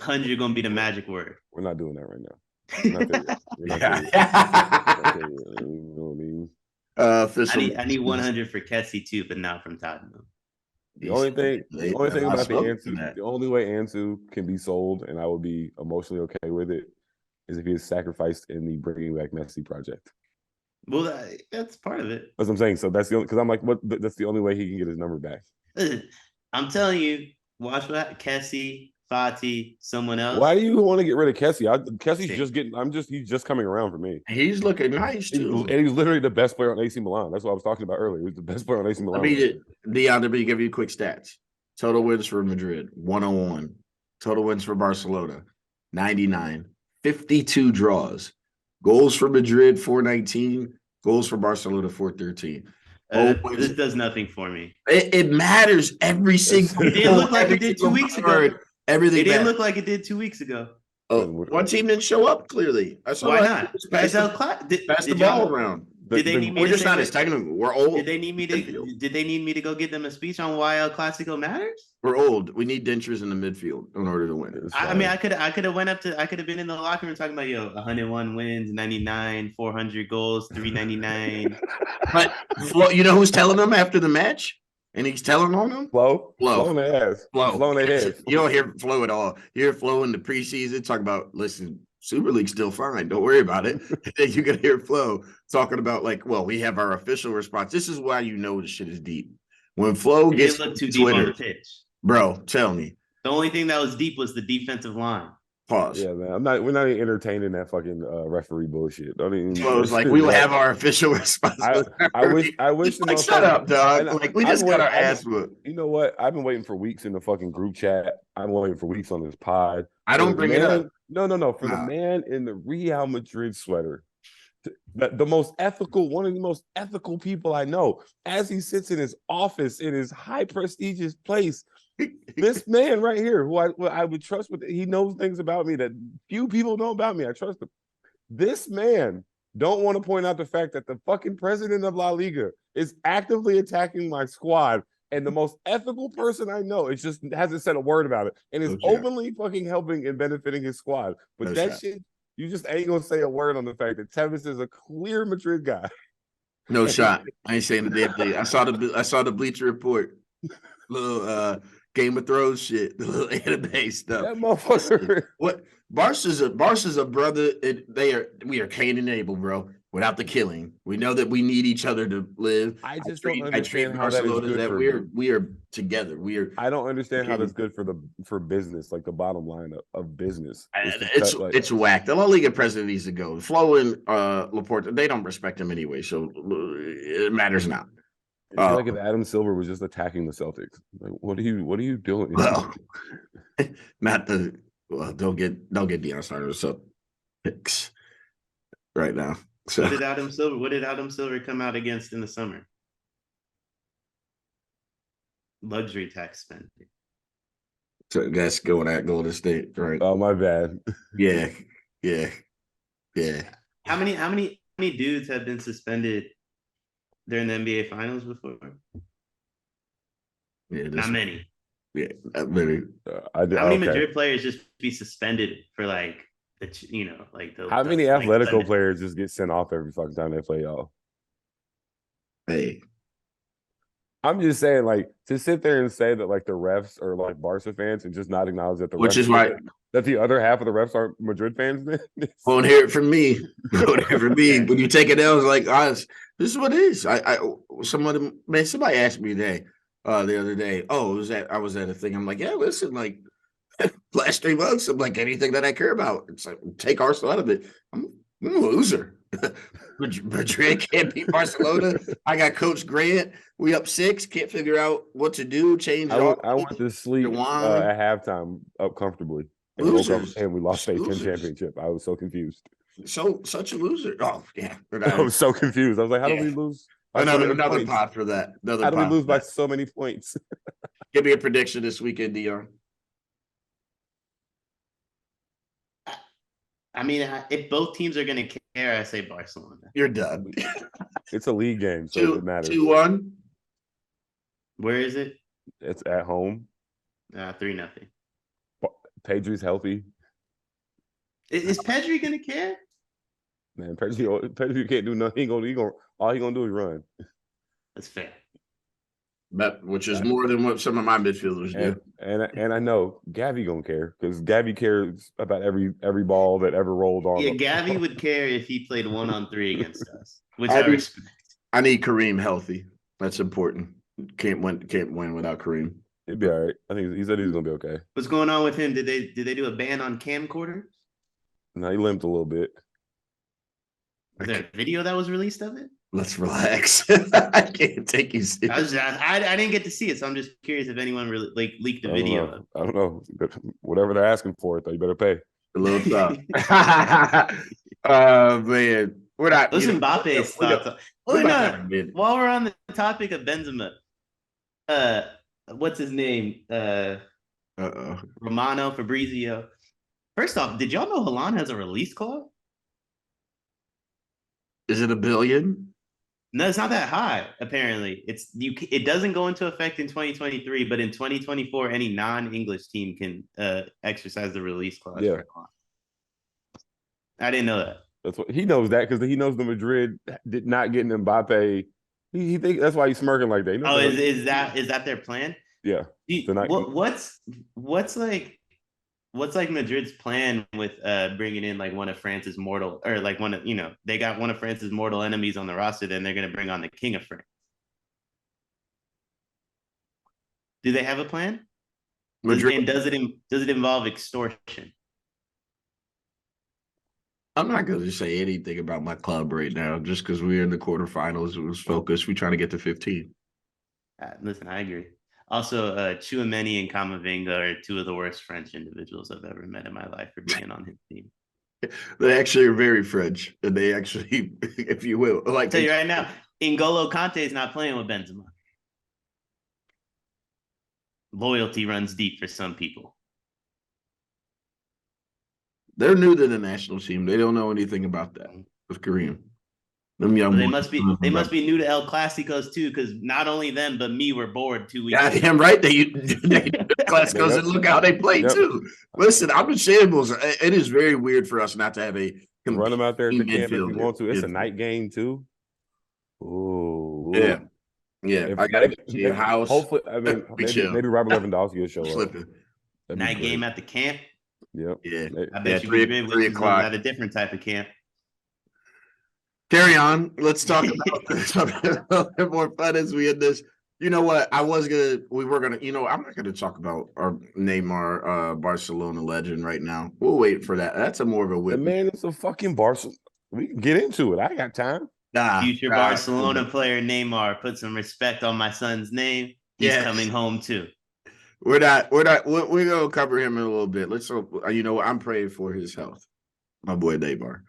100 gonna be the magic word. We're not doing that right now. We're not there yet. You know what I mean? I need 100 for Kessie too, but not from Tottenham. The only thing about the Ansu, the only way Ansu can be sold, and I would be emotionally okay with it, is if he is sacrificed in the bringing back Messi project. Well, that's part of it. That's what I'm saying. So that's the only because I'm like, what? That's the only way he can get his number back. I'm telling you, watch what Kessie, Fati, someone else. Why do you want to get rid of Kessie? Kessie's he's just coming around for me. He's looking nice too. And he's literally the best player on AC Milan. That's what I was talking about earlier. He's the best player on AC Milan. Dion, to give you quick stats. Total wins for Madrid, 101. Total wins for Barcelona, 99. 52 draws. Goals for Madrid, 419. Goals for Barcelona, 413. This does nothing for me. It matters every single. It didn't look like it did 2 weeks ago. Everything. It didn't look like it did 2 weeks ago. Oh, one team didn't show up. Clearly, why not? Pass the ball around. Did they need me? We're just not as technical. We're old. Did they need me to go get them a speech on why El Clasico matters? We're old. We need dentures in the midfield in order to win. I could have been in the locker room talking about 101 wins, 99, 400 goals, 399. But Flo, you know who's telling them after the match? And he's telling on them? Flo on their ass. Flo on their head. You don't hear Flo at all. You hear Flo in the preseason talk about, listen, Super League's still fine. Don't worry about it. Then you can hear Flo talking about we have our official response. This is why you know the shit is deep. When Flo gets look too Twitter, deep on the pitch. Bro, tell me. The only thing that was deep was the defensive line. Pause. Yeah, man. We're not even entertaining that fucking referee bullshit. Don't even. Flo was like, we will have our official response. I wish. Like, shut up, dog. We just got our ass whooped. You know what? I've been waiting for weeks in the fucking group chat. I'm waiting for weeks on this pod. I don't bring it up. No. For the man in the Real Madrid sweater, the most ethical, one of the most ethical people I know, as he sits in his office in his high prestigious place, this man right here, who I would trust he knows things about me that few people know about me. I trust him. This man don't want to point out the fact that the fucking president of La Liga is actively attacking my squad. And the most ethical person I know hasn't said a word about it and is openly fucking helping and benefiting his squad. But shit, You just ain't gonna say a word on the fact that Tevez is a clear Madrid guy. No shot. I ain't saying the damn thing. I saw the Bleacher Report, little Game of Thrones shit, the little anime stuff. That motherfucker. What Barca's a brother. We are Cain and Abel, bro. Without the killing, we know that we need each other to live. I just don't understand how that is Barcelona good that for. we are together. I don't understand how that's good for business, like the bottom line of business. It's whack. The La Liga president needs to go. Flo and Laporta, they don't respect him anyway, so it matters not. I feel like if Adam Silver was just attacking the Celtics, like what are you doing? Well, don't get Deion started with Celtics right now. So What did Adam Silver come out against in the summer? Luxury tax spending. So that's going at Golden State, right? Oh, my bad. Yeah. How many dudes have been suspended during the NBA Finals before? Yeah, not many. Yeah, not many. How many Madrid players just be suspended for like how many Atletico players just get sent off every fucking time they play y'all? Hey. I'm just saying, like, to sit there and say that like the refs are like Barca fans and just not acknowledge that that the other half of the refs aren't Madrid fans. Won't hear it from me. When you take it L, it's like, this is what it is. Somebody asked me the other day. Oh, I was at a thing. I'm like, yeah, listen, like last 3 months, I'm like, anything that I care about, it's like take Arsenal out of it. I'm a loser. Madrid can't beat Barcelona. I got Coach Grant. We up 6. Can't figure out what to do. Change. I went to sleep at halftime up comfortably. And woke up and we lost a 10 championship. I was so confused. Such a loser. Oh yeah. I was so confused. I was like, how do we lose? Another pot for that. How do we lose by so many points? Give me a prediction this weekend, Dion. I mean, if both teams are going to care, I say Barcelona. You're done. It's a league game, so it matters. 2-1. Where is it? It's at home. 3-0. Pedri's healthy. Is Pedri going to care? Man, Pedri can't do nothing. All he gonna do is run. That's fair. Which is more than what some of my midfielders do. And I know Gavi gonna care because Gavi cares about every ball that ever rolled on. Yeah, Gavi would care if he played 1-on-3 against us, which I respect. I need Kareem healthy. That's important. Can't win without Kareem. He'd be all right. I think he said he's gonna be okay. What's going on with him? Did they do a ban on camcorders? No, he limped a little bit. Is there a video that was released of it? Let's relax. I can't take you serious. I didn't get to see it, so I'm just curious if anyone really leaked the video. I don't know. Whatever they're asking for, though, you better pay. A little tough. Man, we're not. Those Mbappe's thoughts. While we're on the topic of Benzema, what's his name? Romano Fabrizio. First off, did y'all know Haaland has a release clause? Is it $1 billion? No, it's not that high. Apparently, it doesn't go into effect in 2023, but in 2024, any non-English team can exercise the release clause. Yeah, I didn't know that. That's what he knows that because he knows the Madrid did not get Mbappe. He think that's why he's smirking like that. Is that their plan? Yeah. What's like Madrid's plan with bringing in like one of France's mortal, or like they got one of France's mortal enemies on the roster, then they're going to bring on the King of France. Do they have a plan? And does it involve extortion? I'm not going to say anything about my club right now just because we're in the quarterfinals. It was focused. We're trying to get to 15. Listen, I agree. Also, Tchouaméni and Camavinga are 2 of the worst French individuals I've ever met in my life for being on his team. They actually are very French. And they actually, if you will. I'll tell you right now, N'Golo Kante is not playing with Benzema. Loyalty runs deep for some people. They're new to the national team. They don't know anything about that with Kareem. Them young But they boys. must be new to El Clasicos too, because not only them but me were bored 2 weeks ago. Goddamn right. They class goes Yep. and look how they play Yep. too. Listen, I'm in shambles. It is very weird for us not to have a Run them out there at the camp if you midfielder. want to. It's a night game too. Ooh. Yeah. Yeah. If I gotta get to your house. Hopefully, I mean, maybe Robert Lewandowski will show up. Slipping. That'd be Night great. game at the camp. Yep. Yeah. I bet you 3 Madrid o'clock. at a different type of camp. Carry on. Let's talk about something a little bit more fun as we end this. You know what? I'm not gonna talk about our Neymar Barcelona legend right now. We'll wait for that. That's a more of a The win. man is a fucking Barcelona. We can get into it. I got time. Future Barcelona player Neymar, put some respect on my son's name. He's coming home too. We're gonna cover him in a little bit. Let's hope, I'm praying for his health. My boy Neymar.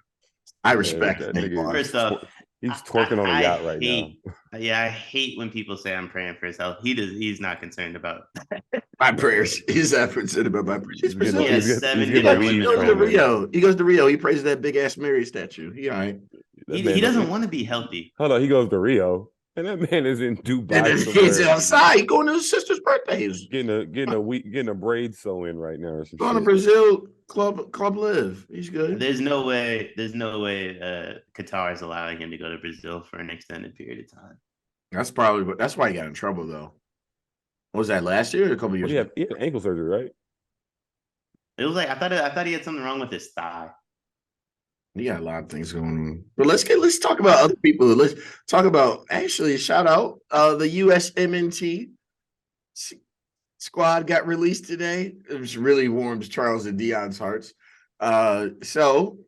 I respect that Neymar. First off, he's twerking on a yacht right now. Yeah, I hate when people say I'm praying for his health. He's not concerned about my prayers. He's not concerned about my prayers. He's Brazilian. He has 7 He different women. goes to Rio. He goes to Rio. He prays that big ass Mary statue. He all right. He doesn't want to be healthy. Hold on, he goes to Rio, and that man is in Dubai. And he's outside. He's going to his sister's birthdays. Getting a braid sew in right now. Or some going shit. to Brazil club live. He's good. There's no way Qatar is allowing him to go to Brazil for an extended period of time. That's why he got in trouble though. What was that last year or a couple years? He had ankle surgery, right? It was like I thought he had something wrong with his thigh. He got a lot of things going on. But let's talk about other people. Let's talk about shout out the USMNT squad got released today. It was really warms Charles and Dion's hearts. So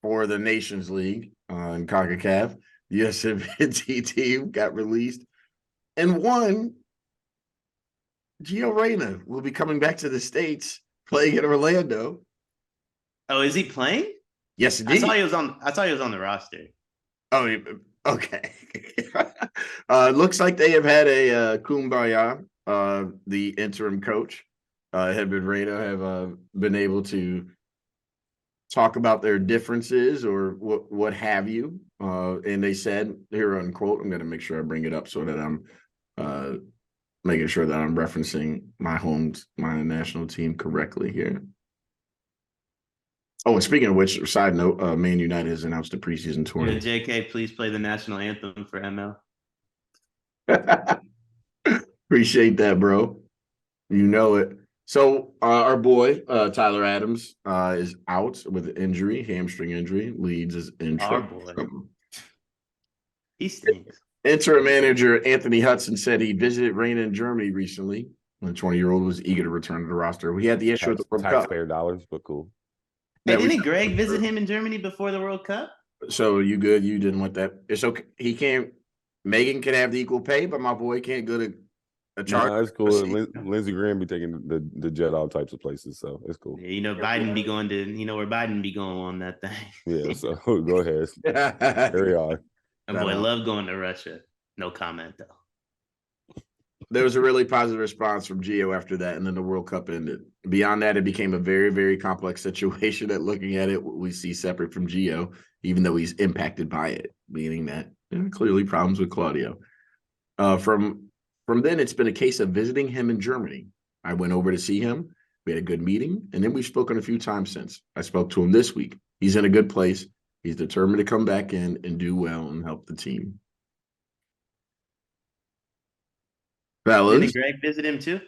for the Nations League in CONCACAF, the USMNT team got released. And one, Gio Reyna will be coming back to the States playing in Orlando. Oh, is he playing? Yes, indeed. I saw he was on the roster. Oh, okay. Looks like they have had a kumbaya. The interim coach, Gregg and Reyna, have been able to talk about their differences or what have you. And they said, here unquote, I'm going to make sure I bring it up so that I'm making sure that I'm referencing my national team correctly here. Oh, and speaking of which, side note, Man United has announced a preseason tournament. Yeah, JK, please play the national anthem for ML. Appreciate that, bro. You know it. So our boy, Tyler Adams, is out with an injury, hamstring injury. Leeds is in Our trouble. boy. He stinks. Interim manager Anthony Hudson said he visited Reyna in Germany recently. The 20-year-old was eager to return to the roster. We had the issue with the World Cup. Taxpayer dollars, but cool. Hey, didn't Greg visit him in Germany before the World Cup? So you good? You didn't want that? It's okay. He can't. Megan can have the equal pay, but my boy can't go to a charge. No, it's cool. Lindsey Graham be taking the jet all types of places, so it's cool. Yeah, Biden be going to, where Biden be going on that thing. Yeah, so go ahead. Carry on. My boy love going to Russia. No comment though. There was a really positive response from Gio after that, and then the World Cup ended. Beyond that, it became a very, very complex situation that looking at it, we see separate from Gio, even though he's impacted by it, meaning that clearly problems with Claudio. From then, it's been a case of visiting him in Germany. I went over to see him. We had a good meeting, and then we've spoken a few times since. I spoke to him this week. He's in a good place. He's determined to come back in and do well and help the team. Fellas, Didn't Greg visit him too?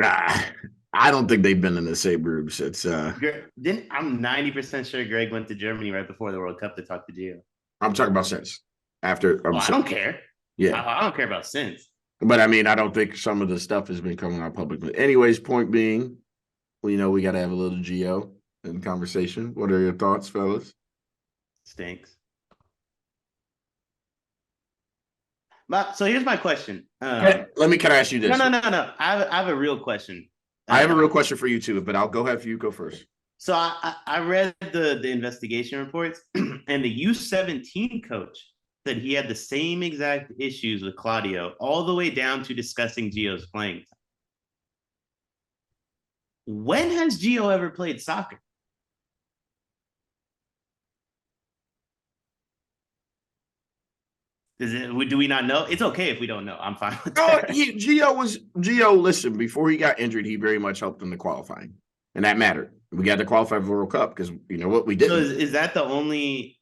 I don't think they've been in the same room since. I'm 90% sure Greg went to Germany right before the World Cup to talk to Gio. I'm talking about since. After. I don't care. Yeah. I don't care about since. But I mean, I don't think some of the stuff has been coming out publicly. Anyways, point being, we got to have a little Gio in conversation. What are your thoughts, fellas? Stinks. But so here's my question. Can I ask you this? No. I have a real question. I have a real question for you too, but I'll go ahead. You go first. So I read the investigation reports, and the U17 coach said he had the same exact issues with Claudio, all the way down to discussing Gio's playing time. When has Gio ever played soccer? Do we not know? It's okay if we don't know. I'm fine with Oh, that. Gio. Listen, before he got injured, he very much helped in the qualifying, and that mattered. We got to qualify for World Cup because you know what we So didn't. is that the only?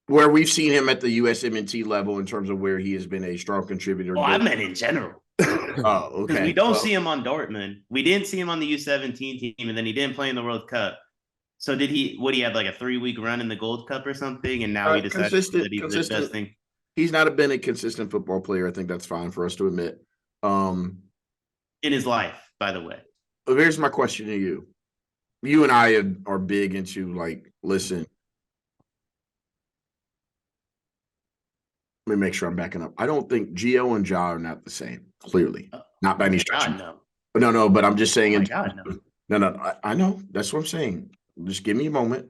Where we've seen him at the USMNT level in terms of where he has been a strong contributor. Oh, I meant in general. Oh, Because okay. we don't see him on Dortmund. We didn't see him on the U17 team, and then he didn't play in the World Cup. So did he? What he had like a 3-week run in the Gold Cup or something, and now he decided that he's the best thing. He's not been a consistent football player. I think that's fine for us to admit. In his life, by the way. Here's my question to you. You and I are big into listen. Let me make sure I'm backing up. I don't think Gio and Ja are not the same. Clearly, not by any stretch. God, no. No. But I'm just saying. God, no. No. I know. That's what I'm saying. Just give me a moment.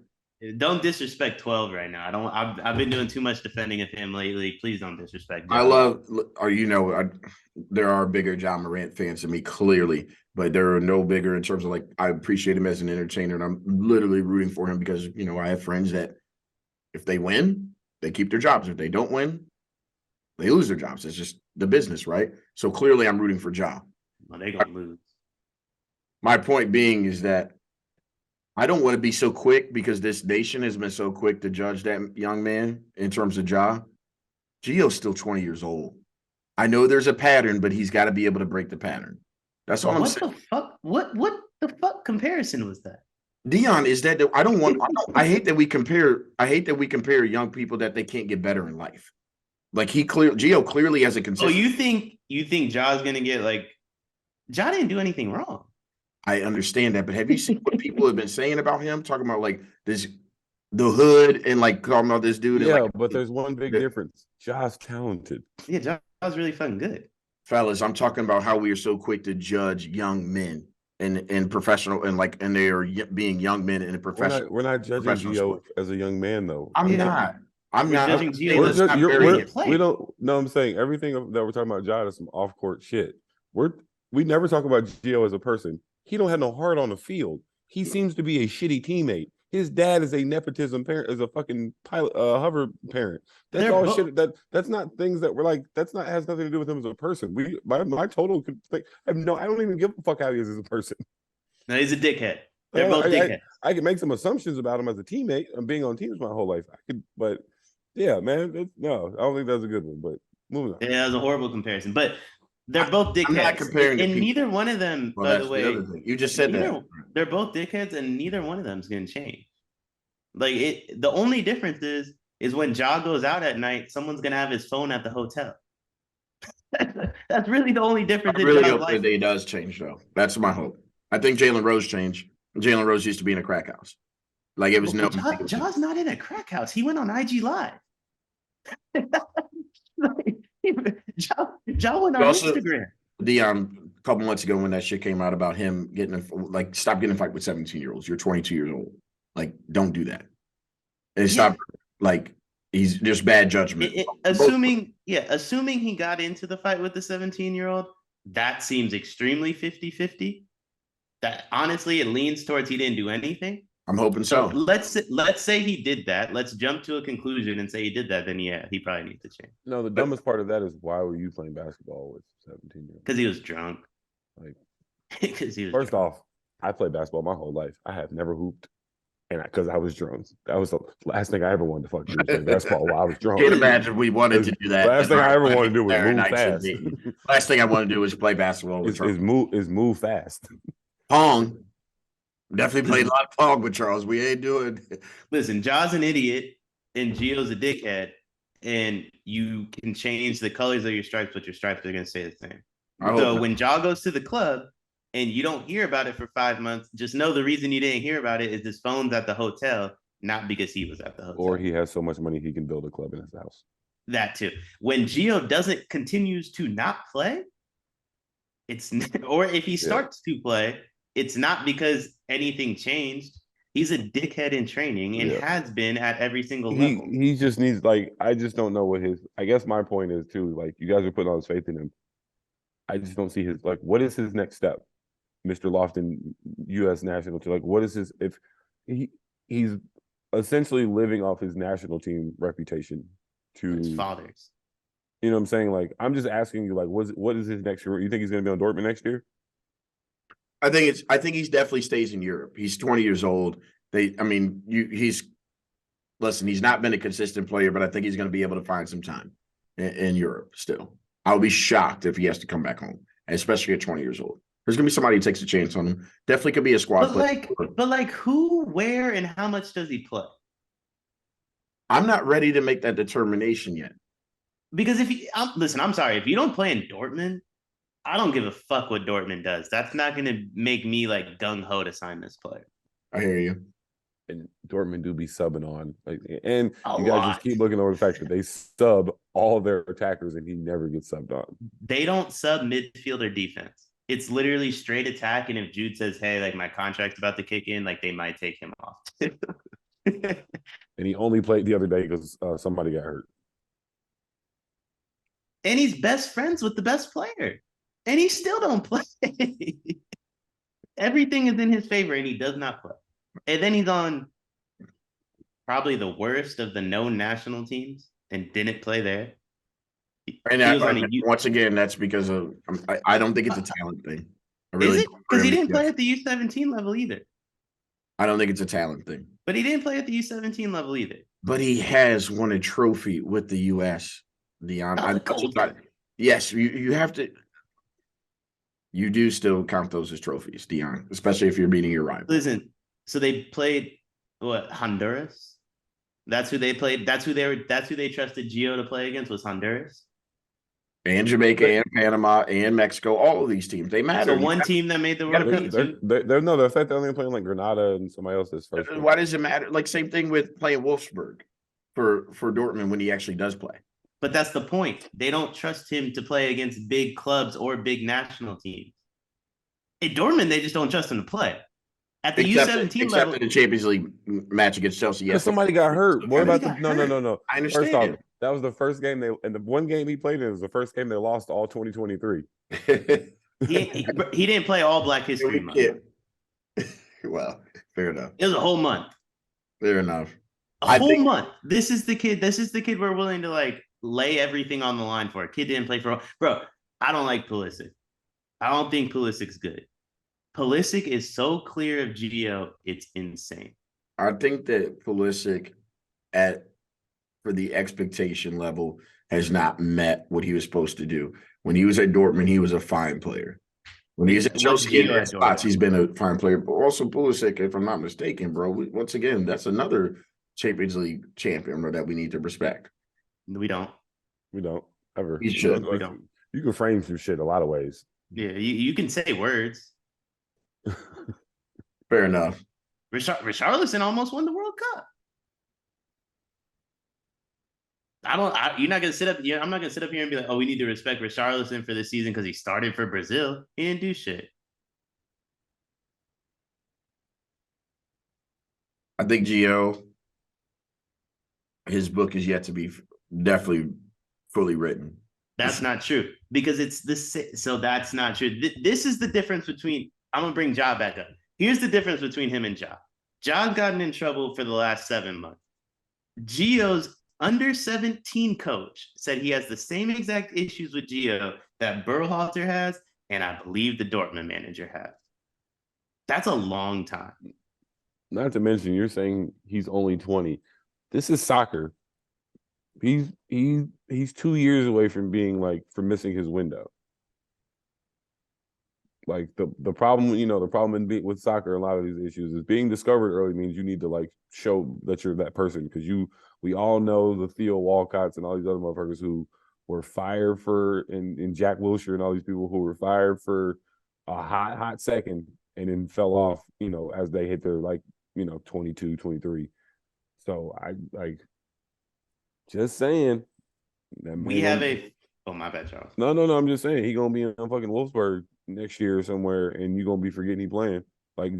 Don't disrespect 12 right now. I've been doing too much defending of him lately. Please don't disrespect. Ja. There are bigger John Morant fans than me, clearly, but there are no bigger in terms of I appreciate him as an entertainer, and I'm literally rooting for him because I have friends that if they win, they keep their jobs. If they don't win, they lose their jobs. It's just the business, right? So clearly, I'm rooting for Ja. Well, they're gonna lose. My point being is that I don't want to be so quick because this nation has been so quick to judge that young man in terms of Ja. Gio's still 20 years old. I know there's a pattern, but he's got to be able to break the pattern. That's all I'm saying. What the fuck comparison was that? Dion, is that I hate that we compare young people that they can't get better in life. Gio clearly has a consistent. Oh, you think Ja's gonna get Ja didn't do anything wrong. I understand that, but have you seen what people have been saying about him? Talking about the hood and talking about this dude. Yeah, and but there's one big difference. Ja's talented. Yeah, Ja's really fucking good. Fellas, I'm talking about how we are so quick to judge young men and professional and they are being young men in a professional. We're not judging Gio as a young man though. I'm not. We're not judging Gio. We don't. No, I'm saying everything that we're talking about Ja is some off court shit. We never talk about Gio as a person. He don't have no heart on the field. He seems to be a shitty teammate. His dad is a nepotism parent, is a fucking pilot, hover parent. That's all shit. That's not things that we're that's not has nothing to do with him as a person. My total I don't even give a fuck how he is as a person. No, he's a dickhead. They're both dickheads. I can make some assumptions about him as a teammate. I'm being on teams my whole life. But yeah, man. No, I don't think that's a good one. But moving on. Yeah, that was a horrible comparison. But they're both dickheads. I'm not comparing and neither one of them, by the way, you just said that. They're both dickheads, and neither one of them is going to change. The only difference is when Ja goes out at night, someone's going to have his phone at the hotel. That's really the only difference. I really hope that he does change, though. That's my hope. I think Jalen Rose changed. Jalen Rose used to be in a crack house. It was Ja's not in a crack house. He went on IG Live. Ja went on Instagram. A couple months ago when that shit came out about him stop getting in a fight with 17-year-olds. You're 22 years old. Don't do that. And stop. He's just bad judgment. Assuming he got into the fight with the 17-year-old, that seems extremely 50-50. That honestly, it leans towards he didn't do anything. I'm hoping so. Let's say he did that. Let's jump to a conclusion and say he did that. Then yeah, he probably needs to change. No, the dumbest part of that is why were you playing basketball with 17-year-olds? Because he was drunk. Because he was. First off, I played basketball my whole life. I have never hooped, and because I was drunk. That was the last thing I ever wanted to fucking do. Play basketball while I was drunk. Can't imagine we wanted to do that. Last thing I ever wanted to do was move fast. Last thing I wanted to do was play basketball. Is move fast. Pong. Definitely played a lot of Pong with Charles. We ain't doing. Listen, Ja's an idiot and Gio's a dickhead, and you can change the colors of your stripes, but your stripes are going to stay the same. So when Ja goes to the club and you don't hear about it for 5 months, just know the reason you didn't hear about it is his phone's at the hotel, not because he was at the hotel. Or he has so much money he can build a club in his house. That too. When Gio continues to not play, or if he starts to play, it's not because anything changed. He's a dickhead in training and has been at every single level. He just needs I just don't know what I guess my point is too, you guys are putting all this faith in him. I just don't see his what is his next step? Mr. Lofton, US national team. What is his if he's essentially living off his national team reputation to his father's. You know what I'm saying? Like, I'm just asking you, like, what is his next year? You think he's going to be on Dortmund next year? I think he's definitely stays in Europe. He's 20 years old. He's not been a consistent player, but I think he's going to be able to find some time in Europe still. I would be shocked if he has to come back home, especially at 20 years old. There's going to be somebody who takes a chance on him. Definitely could be a squad player. But like who, where, and how much does he play? I'm not ready to make that determination yet. Because I'm sorry, if you don't play in Dortmund, I don't give a fuck what Dortmund does. That's not going to make me like gung ho to sign this player. I hear you. And Dortmund do be subbing on, like, and A you guys lot. just keep looking over the fact that they sub all their attackers and he never gets subbed on. They don't sub midfield or defense. It's literally straight attack. And if Jude says, "Hey, like my contract's about to kick in," like they might take him off. And he only played the other day because somebody got hurt. And he's best friends with the best player, and he still don't play. Everything is in his favor, and he does not play. And then he's on probably the worst of the known national teams and didn't play there. Once again, that's because of I don't think it's a talent thing. Is it? Because he didn't play at the U17 level either. I don't think it's a talent thing. But he didn't play at the U17 level either. But he has won a trophy with the U.S., Dion. Yes, you have to. You do still count those as trophies, Dion, especially if you're beating your rival. Listen, so they played Honduras? That's who they played. That's who they trusted Gio to play against was Honduras. And Jamaica and Panama and Mexico, all of these teams, they matter. So one team that made the World Cup. They're fact they're only playing like Granada and somebody else's first. Why does it matter? Like same thing with playing Wolfsburg for Dortmund when he actually does play. But that's the point. They don't trust him to play against big clubs or big national teams. In Dortmund, they just don't trust him to play. At the U17 level, except in the Champions League match against Chelsea. Yes, somebody got hurt. What about the no? I understand. First off, that was the first game and the one game he played in was the first game they lost all 2023. he didn't play all Black History Month. Well, fair enough. It was a whole month. Fair enough. A whole month. This is the kid we're willing to like lay everything on the line for. Kid didn't play for bro. I don't like Pulisic. I don't think Pulisic's good. Pulisic is so clear of Gio, it's insane. I think that Pulisic for the expectation level has not met what he was supposed to do. When he was at Dortmund, he was a fine player. When he's at Chelsea in spots, he's been a fine player. But also Pulisic, if I'm not mistaken, bro, once again, that's another Champions League champion that we need to respect. We don't ever. You should. We don't. You can frame some shit a lot of ways. Yeah, you can say words. Fair enough. Richarlison almost won the World Cup. You're not gonna sit up. I'm not gonna sit up here and be like, "Oh, we need to respect Richarlison for this season because he started for Brazil. He didn't do shit." I think Gio, his book is yet to be definitely fully written. That's not true because it's this. So that's not true. This is the difference between. I'm gonna bring Ja back up. Here's the difference between him and Ja. Ja's gotten in trouble for the last 7 months. Gio's under 17 coach said he has the same exact issues with Gio that Berhalter has, and I believe the Dortmund manager has. That's a long time. Not to mention, you're saying he's only 20. This is soccer. He's 2 years away from missing his window. Like the problem with soccer, a lot of these issues is being discovered early means you need to like show that you're that person because we all know the Theo Walcotts and all these other motherfuckers who were fired and Jack Wilshere and all these people who were fired for a hot second and then fell off, as they hit their 22, 23. So I just saying. Oh, my bad, Charles. No, I'm just saying he gonna be in fucking Wolfsburg next year or somewhere, and you're gonna be forgetting he playing. Like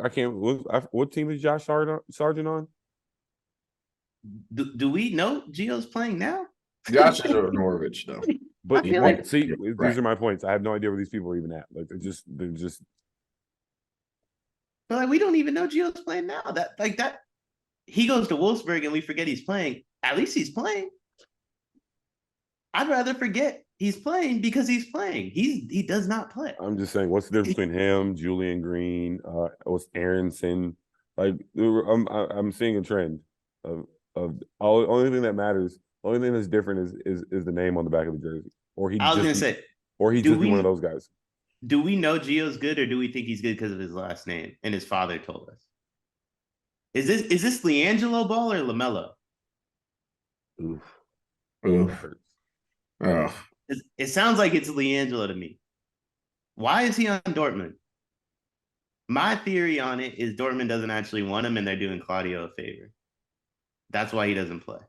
I can't. What team is Josh Sargent on? Do we know Gio's playing now? Josh is at Norwich though. But these are my points. I have no idea where these people are even at. Like they're just. But like we don't even know Gio's playing now. That he goes to Wolfsburg and we forget he's playing. At least he's playing. I'd rather forget he's playing because he's playing. He does not play. I'm just saying, what's the difference between him, Julian Green, what's Aronson? Like, I'm seeing a trend of only thing that matters, only thing that's different is the name on the back of the jersey, or I was gonna say, he do just be one of we those guys. do we know Gio's good, or do we think he's good because of his last name and his father told us? Is this LiAngelo ball or LaMelo? Oof. Oof. That hurts. Oh, It sounds like it's LiAngelo to me. Why is he on Dortmund? My theory on it is Dortmund doesn't actually want him, and they're doing Claudio a favor. That's why he doesn't play.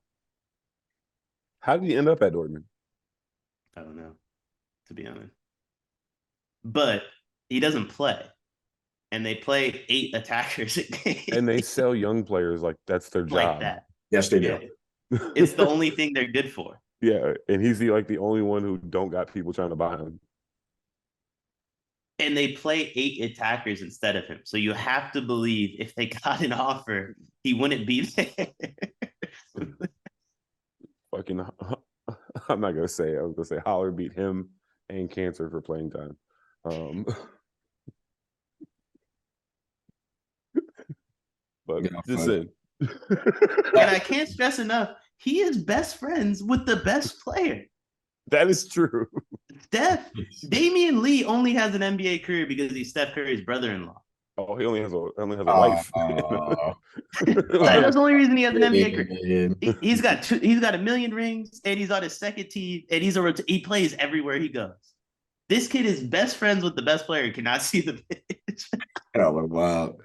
How did he end up at Dortmund? I don't know, to be honest. But he doesn't play, and they play 8 attackers a game. And they sell young players like that's their like job. that. yes, they do. Yeah. It's the only thing they're good for. Yeah, and he's the only one who don't got people trying to buy him. And they play 8 attackers instead of him. So you have to believe if they got an offer, he wouldn't be there. Fucking, I'm not gonna say. I was gonna say Holler beat him and Cancer for playing time. But Yeah, just fine. saying. And I can't stress enough, he is best friends with the best player. That is true. Steph, Damian Lee only has an NBA career because he's Steph Curry's brother-in-law. Oh, he only has a wife. That's the only reason he has an NBA career. man. He's got 1 million rings, and he's on his second team, and he plays everywhere he goes. This kid is best friends with the best player and cannot see the pitch. Oh, wow.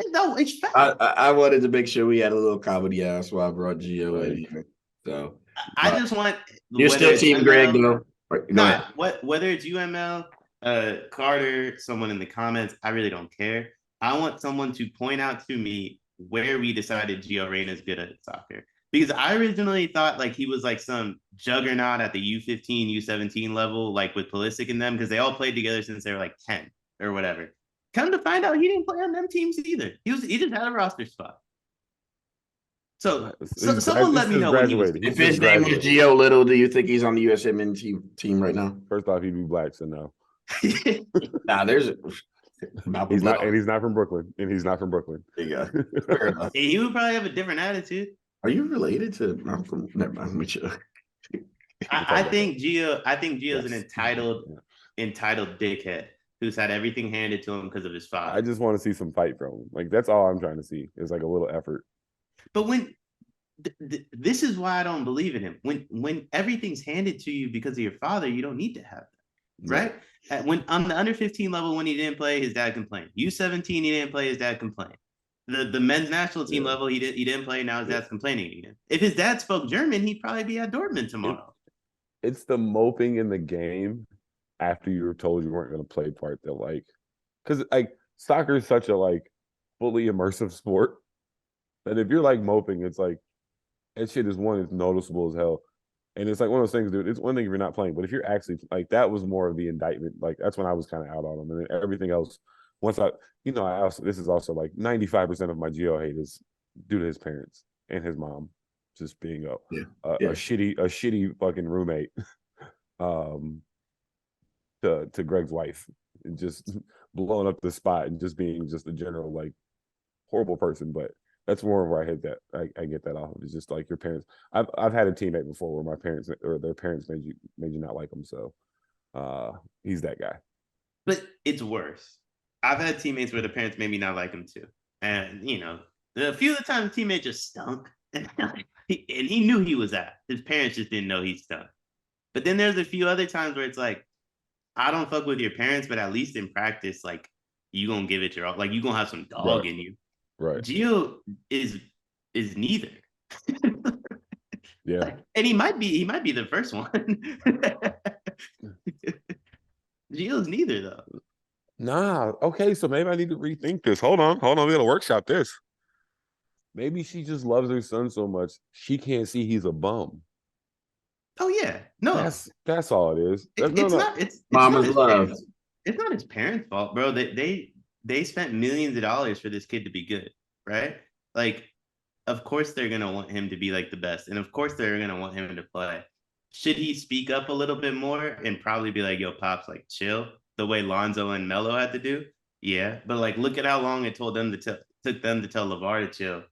No, it's fact. I wanted to make sure we had a little comedy ass while I brought Gio in here. So I just want you're still Team Greg, though. Whether it's UML, Carter, someone in the comments, I really don't care. I want someone to point out to me where we decided Gio Reyna is good at soccer. Because I originally thought like he was like some juggernaut at the U15, U17 level, like with Pulisic and them, because they all played together since they were like 10 or whatever. Come to find out, he didn't play on them teams either. He just had a roster spot. So someone let me know when he was. If his name was Gio Little, do you think he's on the USMN team right now? First off, he'd be black, so no. Nah, there's he's not, and he's not from Brooklyn. There you go. Fair enough. He would probably have a different attitude. Are you related to? I'm from. Never mind. I think Gio's an entitled dickhead who's had everything handed to him because of his father. I just want to see some fight from him. Like that's all I'm trying to see. Is like a little effort. But when this is why I don't believe in him. When everything's handed to you because of your father, you don't need to have that, right? When on the under 15 level, when he didn't play, his dad complained. U17, he didn't play, his dad complained. The men's national team level, he didn't play. Now his dad's complaining again. If his dad spoke German, he'd probably be at Dortmund tomorrow. It's the moping in the game after you were told you weren't going to play part that like, because like soccer is such a like fully immersive sport that if you're like moping, it's like that shit is it's noticeable as hell. And it's like one of those things, dude. It's one thing if you're not playing, but if you're actually like that was more of the indictment. Like that's when I was kind of out on him, and then everything else. Once this is also like 95% of my Gio hate is due to his parents and his mom just being a shitty fucking roommate to Greg's wife and just blowing up the spot and just being just a general like horrible person. But that's more where I hit that. I get that off of. It's just like your parents. I've had a teammate before where my parents or their parents made you not like them. So he's that guy. But it's worse. I've had teammates where the parents made me not like him too. And, a few of the times the teammate just stunk. And he knew he was that. His parents just didn't know he stunk. But then there's a few other times where it's like, I don't fuck with your parents, but at least in practice, like, you going to give it your all. Like, you going to have some dog in you. Right. Gio is neither. Yeah. And he might be the first one. Gio's neither, though. Nah, okay, so maybe I need to rethink this. Hold on, we gotta workshop this. Maybe she just loves her son so much she can't see he's a bum. Oh yeah, no, that's all it is. It's mama's love. It's not his parents' fault, bro. They spent millions of dollars for this kid to be good, right? Like, of course they're gonna want him to be like the best, and of course they're gonna want him to play. should he speak up a little bit more and probably be like, yo, Pops, like chill, the way Lonzo and Melo had to do? Yeah. But like, look at how long it took them to tell LeVar to chill.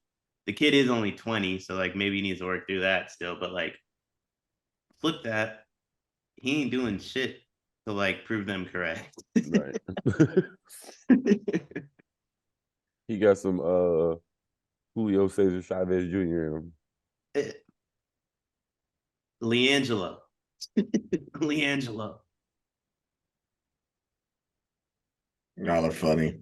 The kid is only 20, so like maybe he needs to work through that still. But like, flip that. He ain't doing shit to like prove them correct. Right. He got some Julio Cesar Chavez Jr. in him. LiAngelo. LiAngelo. Y'all are funny.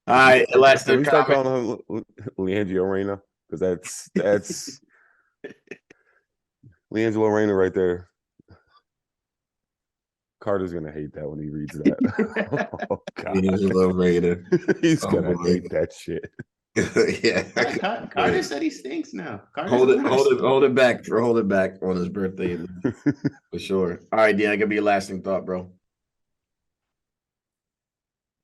All right, last Can we start comment. calling him LiAngelo Reyna? Because that's LiAngelo Reyna right there. Carter's gonna hate that when he reads that. Oh God, D'Angelo Raider. he's Oh, gonna boy. hate that shit. Yeah. Carter said he stinks now. Hold it back on his birthday for sure. All right, Dan, give me your lasting thought, bro.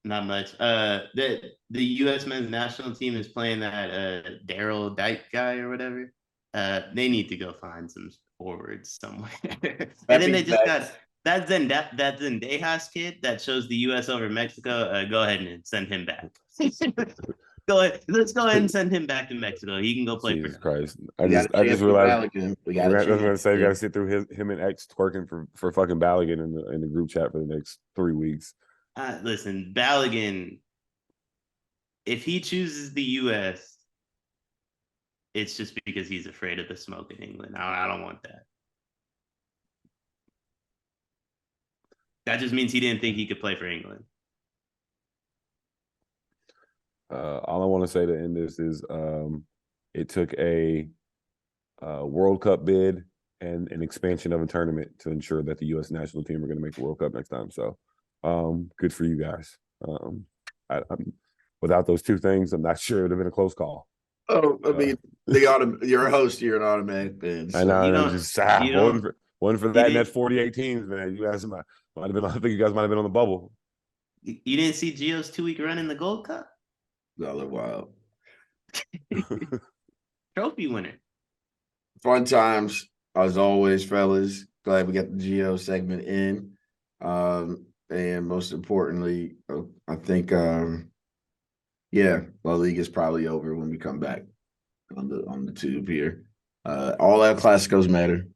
Not much. The U.S. men's national team is playing that Daryl Dyke guy or whatever. They need to go find some forwards somewhere. And then they just got that Zendejas kid that shows the U.S. over Mexico. Go ahead and send him back. Let's go ahead and send him back to Mexico. He can go play Jesus for Christ! I just realized we got to say we got to sit through him and X twerking for fucking Balogun in the group chat for the next 3 weeks. Listen, Balogun, if he chooses the U.S., it's just because he's afraid of the smoke in England. I don't want that. That just means he didn't think he could play for England. All I want to say to end this is it took a World Cup bid and an expansion of a tournament to ensure that the U.S. national team are going to make the World Cup next time. So good for you guys. Without those two things, I'm not sure it would have been a close call. Oh, I mean, you're a host, you're an automatic fan. So. I know. Just one for that, and that's 48 teams, man. You guys might have been. I think you guys might have been on the bubble. You didn't see Gio's 2-week run in the Gold Cup? Y'all are wild. Trophy winner. Fun times, as always, fellas. Glad we got the Geo segment in. And most importantly, I think La Liga is probably over when we come back on the tube here. All our Clásicos matter.